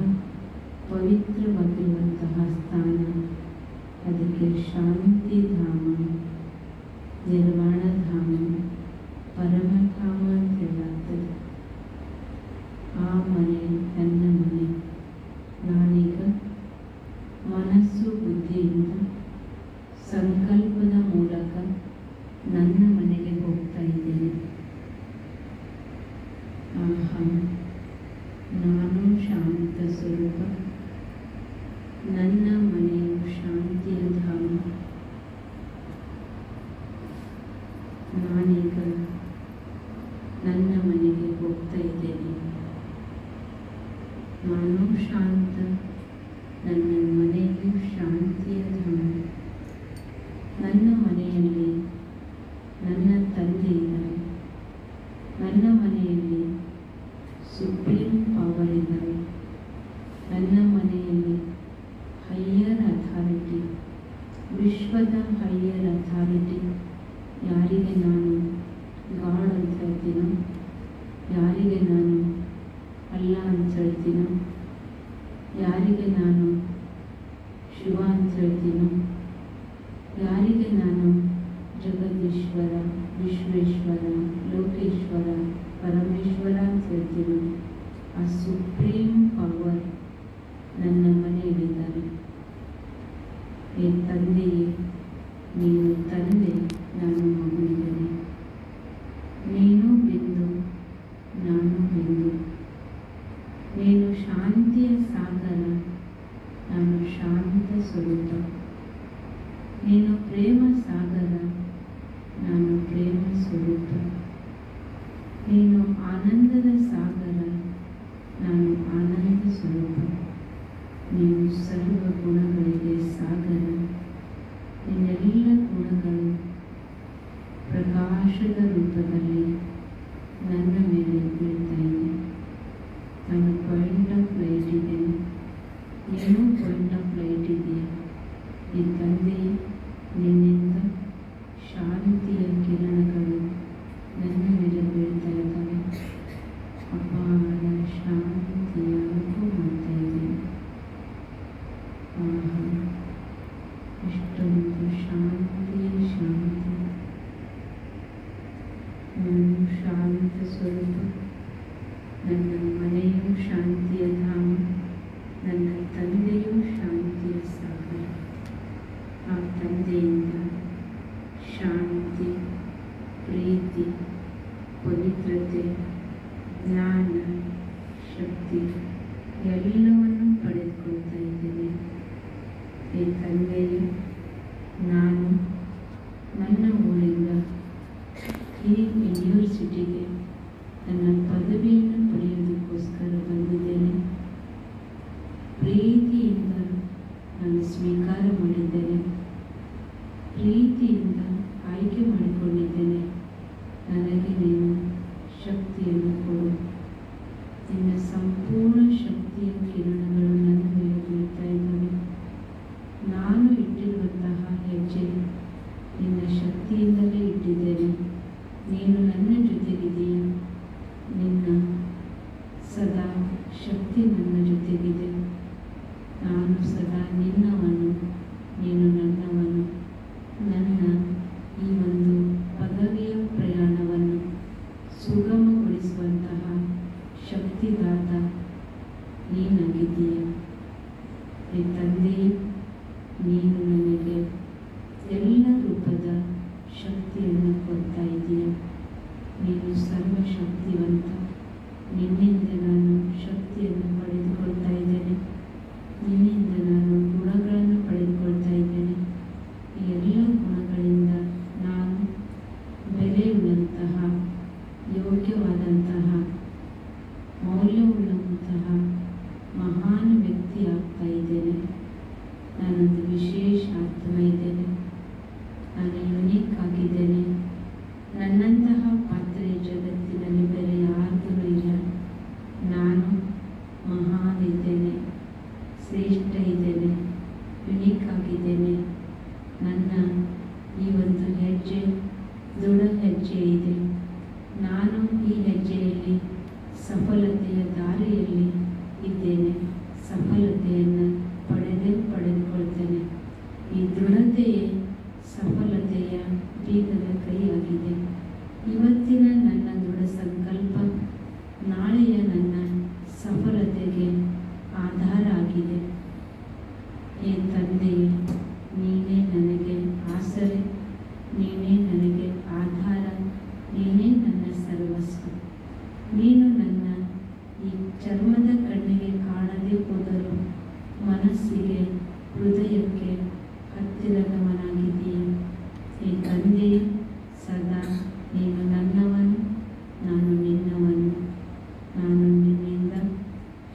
ಪವಿತ್ರವಾಗಿರುವಂತಹ ಸ್ಥಾನ. ಅದಕ್ಕೆ ಶಾಂತಿಧಾಮ, ನಿರ್ವಾಣಧಾಮ, ಪರಮಧಾಮ ಅಂತ ಹೇಳಾಗ್ತದೆ. ಆ ಮನೆ ನನ್ನ ಮನೆ. ನಾನೀಗ ಮನಸ್ಸು ಬುದ್ಧಿಯಿಂದ ಸಂಕಲ್ಪದ ಮೂಲಕ ನನ್ನ ಮನೆಗೆ ಹೋಗ್ತಾ ಇದ್ದೇನೆ. ಆಹಾ, ನಾನು ಶಾಂತ ಸ್ವರೂಪ. ನನ್ನ ಮನೆಯು ಶಾಂತ ನಾನು ಶಾಂತ, ನನ್ನ ಮನೆಯು ಶಾಂತಿಯ ಧಾಮ. ನನ್ನ ಮನೆಯಲ್ಲಿ ನನ್ನ ತಂದೆ ಇದ್ದಾರೆ. ನನ್ನ ಮನೆಯಲ್ಲಿ ಸುಪ್ರೀಂ ಪವರ್ ಇದ್ದಾರೆ. ನನ್ನ ಮನೆಯಲ್ಲಿ ಹೈಯರ್ ಅಥಾರಿಟಿ, ವಿಶ್ವದ ಹೈಯರ್ ಅಥಾರಿಟಿ, ಯಾರಿಗೆ ನಾನು ಗಾಡ್ ಅಂತ ಹೇಳ್ತೀನೋ, ಯಾರಿಗೆ ನಾನು ಅಲ್ಲ ಅಂತ ಹೇಳ್ತೀನೋ, ಯಾರಿಗೆ ನಾನು ಶಿವ ಅಂತ ಹೇಳ್ತೀನೋ, ಯಾರಿಗೆ ನಾನು ಜಗದೀಶ್ವರ, ವಿಶ್ವೇಶ್ವರ, ಲೋಕೇಶ್ವರ, ಪರಮೇಶ್ವರ ಅಂತ ಹೇಳ್ತೀನೋ, ಆ ಸುಪ್ರೀಂ ಪವರ್ ನನ್ನ ಮನೆಯಲ್ಲಿದ್ದಾರೆ. ಏ ತಂದೆಯೇ, ನೀನು ತಂದೆ, ನಾನು ಮಗುವಿದ್ದೇನೆ. ನೀನು ಬಿಂದು, ನಾನು ಬಿಂದು. ನೀನು ಶಾಂತಿಯ ಸಾಗರ, ನಾನು ಶಾಂತ ಸ್ವರೂಪ. ನೀನು ಪ್ರೇಮ ಸಾಗರ, ನಾನು ಪ್ರೇಮ ಸ್ವರೂಪ. ನೀನು ಆನಂದದ ಸಾಗರ, ನಾನು ಆನಂದ ಸ್ವರೂಪ. ನೀನು ಸರ್ವ ಗುಣಗಳಿಗೆ ಸಾಗರ. ನಿನ್ನೆಲ್ಲ ಗುಣಗಳು ಪ್ರಕಾಶದ ರೂಪದಲ್ಲಿ ನನ್ನ ಮೇಲೆ ಬೀಳ್ತಾ ಇದೆ. ನಾನು ಪಾಯಿಂಟ್ ಆಫ್ ಲೈಟ್ ಇದ್ದೇನೆ. ಏನೋ ಪಾಯಿಂಟ್ ಆಫ್ ಲೈಟ್ ಇದೆಯಾ? ಈ ತಂದೆ, ನಿನ್ನಿಂದ ಶಾಂತಿಯ ಕಿರಣಗಳು ನನ್ನ ಮೇಲೆ ಬೀಳ್ತಾ ಇದ್ದಾವೆ. ಅಪಾರ ಶಾಂತಿಯ ಅನುಭವ ಮಾಡ್ತಾ ಇದ್ದೀನಿ. ಎಷ್ಟೊಂದು ಶಾಂತಿ, ಶಾಂತಿ. ನಾನು ಶಾಂತ ಸ್ವರೂಪ. ನನ್ನ ಮನೆಯು ಶಾಂತಿಯ ಧಾಮ. ನನ್ನ ತಂದೆಯು ಶಾಂತಿಯ ಸಾಗರ. ಆ ತಂದೆಯಿಂದ ಶಾಂತಿ, ಪ್ರೀತಿ, ಪವಿತ್ರತೆ, ಜ್ಞಾನ, ಶಕ್ತಿ ಎಲ್ಲವನ್ನು ಪಡೆದುಕೊಳ್ತಾ ಇದ್ದೇನೆ. ಈ ತಂದೆಯು ನಾನು ನನ್ನ ಊರಿಂದ ಈ ಯೂನಿವರ್ಸಿಟಿಗೆ ನನ್ನ ಪದವಿಯನ್ನು ಪಡೆಯುವುದಕ್ಕೋಸ್ಕರ ಬಂದಿದ್ದೇನೆ. ಪ್ರೀತಿಯಿಂದ ನಾನು ಸ್ವೀಕಾರ ಮಾಡಿದ್ದೇನೆ. ಪ್ರೀತಿಯಿಂದ ಆಯ್ಕೆ ಮಾಡಿಕೊಂಡಿದ್ದೇನೆ. ನನಗೆ ನೀನು ಶಕ್ತಿಯನ್ನು ಕೊಡು. ನಿನ್ನ ಸಂಪೂರ್ಣ ಶಕ್ತಿಯ ಕಿರಣಗಳು ನನ್ನ ಮೇಲೆ ಬೀಳ್ತಾ ಇದ್ದಾವೆ. ನಾನು ಇಟ್ಟಿರುವಂತಹ ಹೆಜ್ಜೆ ನಿನ್ನ ಶಕ್ತಿಯಿಂದಲೇ ಇಟ್ಟಿದ್ದೇನೆ. ನೀನು ನನ್ನ ಜೊತೆಗಿದೆಯಾ? ನಿನ್ನ ಸದಾ ಶಕ್ತಿ ನನ್ನ ಜೊತೆಗಿದೆ. ನಾನು ಸದಾ ನಿನ್ನವನು, ನೀನು ನನ್ನವನು. ನನ್ನ ಈ ಒಂದು ಪದವಿಯ ಪ್ರಯಾಣವನ್ನು ಸುಗಮಗೊಳಿಸುವಂತಹ ಶಕ್ತಿದಾತ ನೀನಾಗಿದ್ದೀಯ. ಈ ತಂದೆಯೇ, ನೀನು ನನಗೆ ಎಲ್ಲ ರೂಪದ ಶಕ್ತಿಯನ್ನು ಕೊಡ್ತಾ ಇದ್ದೀಯ. ನೀನು ಸರ್ವಶಕ್ತಿವಂತ. ನಿನ್ನಿಂದ ನಾನು ಶಕ್ತಿಯನ್ನು ಪಡೆದುಕೊಳ್ತಾ ಇದ್ದೇನೆ. ನಿನ್ನಿಂದ ನಾನು ಗುಣಗಳನ್ನು ಪಡೆದುಕೊಳ್ತಾ ಇದ್ದೇನೆ. ಈ ಎಲ್ಲ ಗುಣಗಳಿಂದ ನಾನು ಬೆಲೆಯುಳ್ಳಂತಹ, ಯೋಗ್ಯವಾದಂತಹ, ಮೌಲ್ಯವುಳ್ಳಂತಹ ಮಹಾನ್ ವ್ಯಕ್ತಿ ಆಗ್ತಾ ಇದ್ದೇನೆ. ನಾನೊಂದು ವಿಶೇಷ ಆತ್ಮ ಇದ್ದೇನೆ. ನಾನು ಯುನೀಕ್ ಆಗಿದ್ದೇನೆ. ನನ್ನಂತಹ ಪಾತ್ರೆ ಜಗತ್ತಿನಲ್ಲಿ ಬೇರೆ ಯಾರಿಗೂ ಇಲ್ಲ. ನಾನು ಮಹಾನ್ ಇದ್ದೇನೆ, ಶ್ರೇಷ್ಠ ಇದ್ದೇನೆ, ಯುನೀಕ್ ಆಗಿದ್ದೇನೆ. ನನ್ನ ಈ ಒಂದು ಹೆಜ್ಜೆ ದೃಢ ಹೆಜ್ಜೆ ಇದೆ. ನಾನು ಈ ಹೆಜ್ಜೆಯಲ್ಲಿ ಸಫಲತೆಯ ದಾರಿಯಲ್ಲಿ ಇದ್ದೇನೆ. ಸಫಲತೆಯನ್ನು ಪಡೆದುಕೊಳ್ತೇನೆ. ಈ ದೃಢತೆಯೇ ಸಫಲತೆಯ ಬೀಗದ ಕೈಯಾಗಿದೆ. ಇವತ್ತಿನ ನನ್ನ ದೃಢ ಸಂಕಲ್ಪ ನಾಳೆಯ ನನ್ನ ಸಫಲತೆಗೆ ಆಧಾರ ಆಗಿದೆ. ಈ ತಂದೆಯೇ, ನೀನೇ ನನಗೆ ಆಸರೆ, ನೀನೇ ನನಗೆ ಆಧಾರ, ನೀನೇ ನನ್ನ ಸರ್ವಸ್ವ. ನೀನು ನನ್ನ ಈ ಚರ್ಮದ ಕಣ್ಣಿಗೆ ಕಾಣದೆ ಹೋದರೂ ಮನಸ್ಸಿಗೆ, ಹೃದಯಕ್ಕೆ ಹತ್ತಿರದವನಾಗಿದ್ದೀಯ. ಈ ತಂದೆಯೇ, ಸದಾ ನೀನು ನನ್ನವನು, ನಾನು ನಿನ್ನವನು. ನಾನು ನಿನ್ನಿಂದ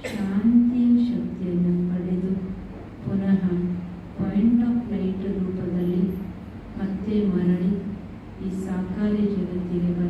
ಶಾಂತಿ ಕಾಲೇಜು ಅಂತೀರಿ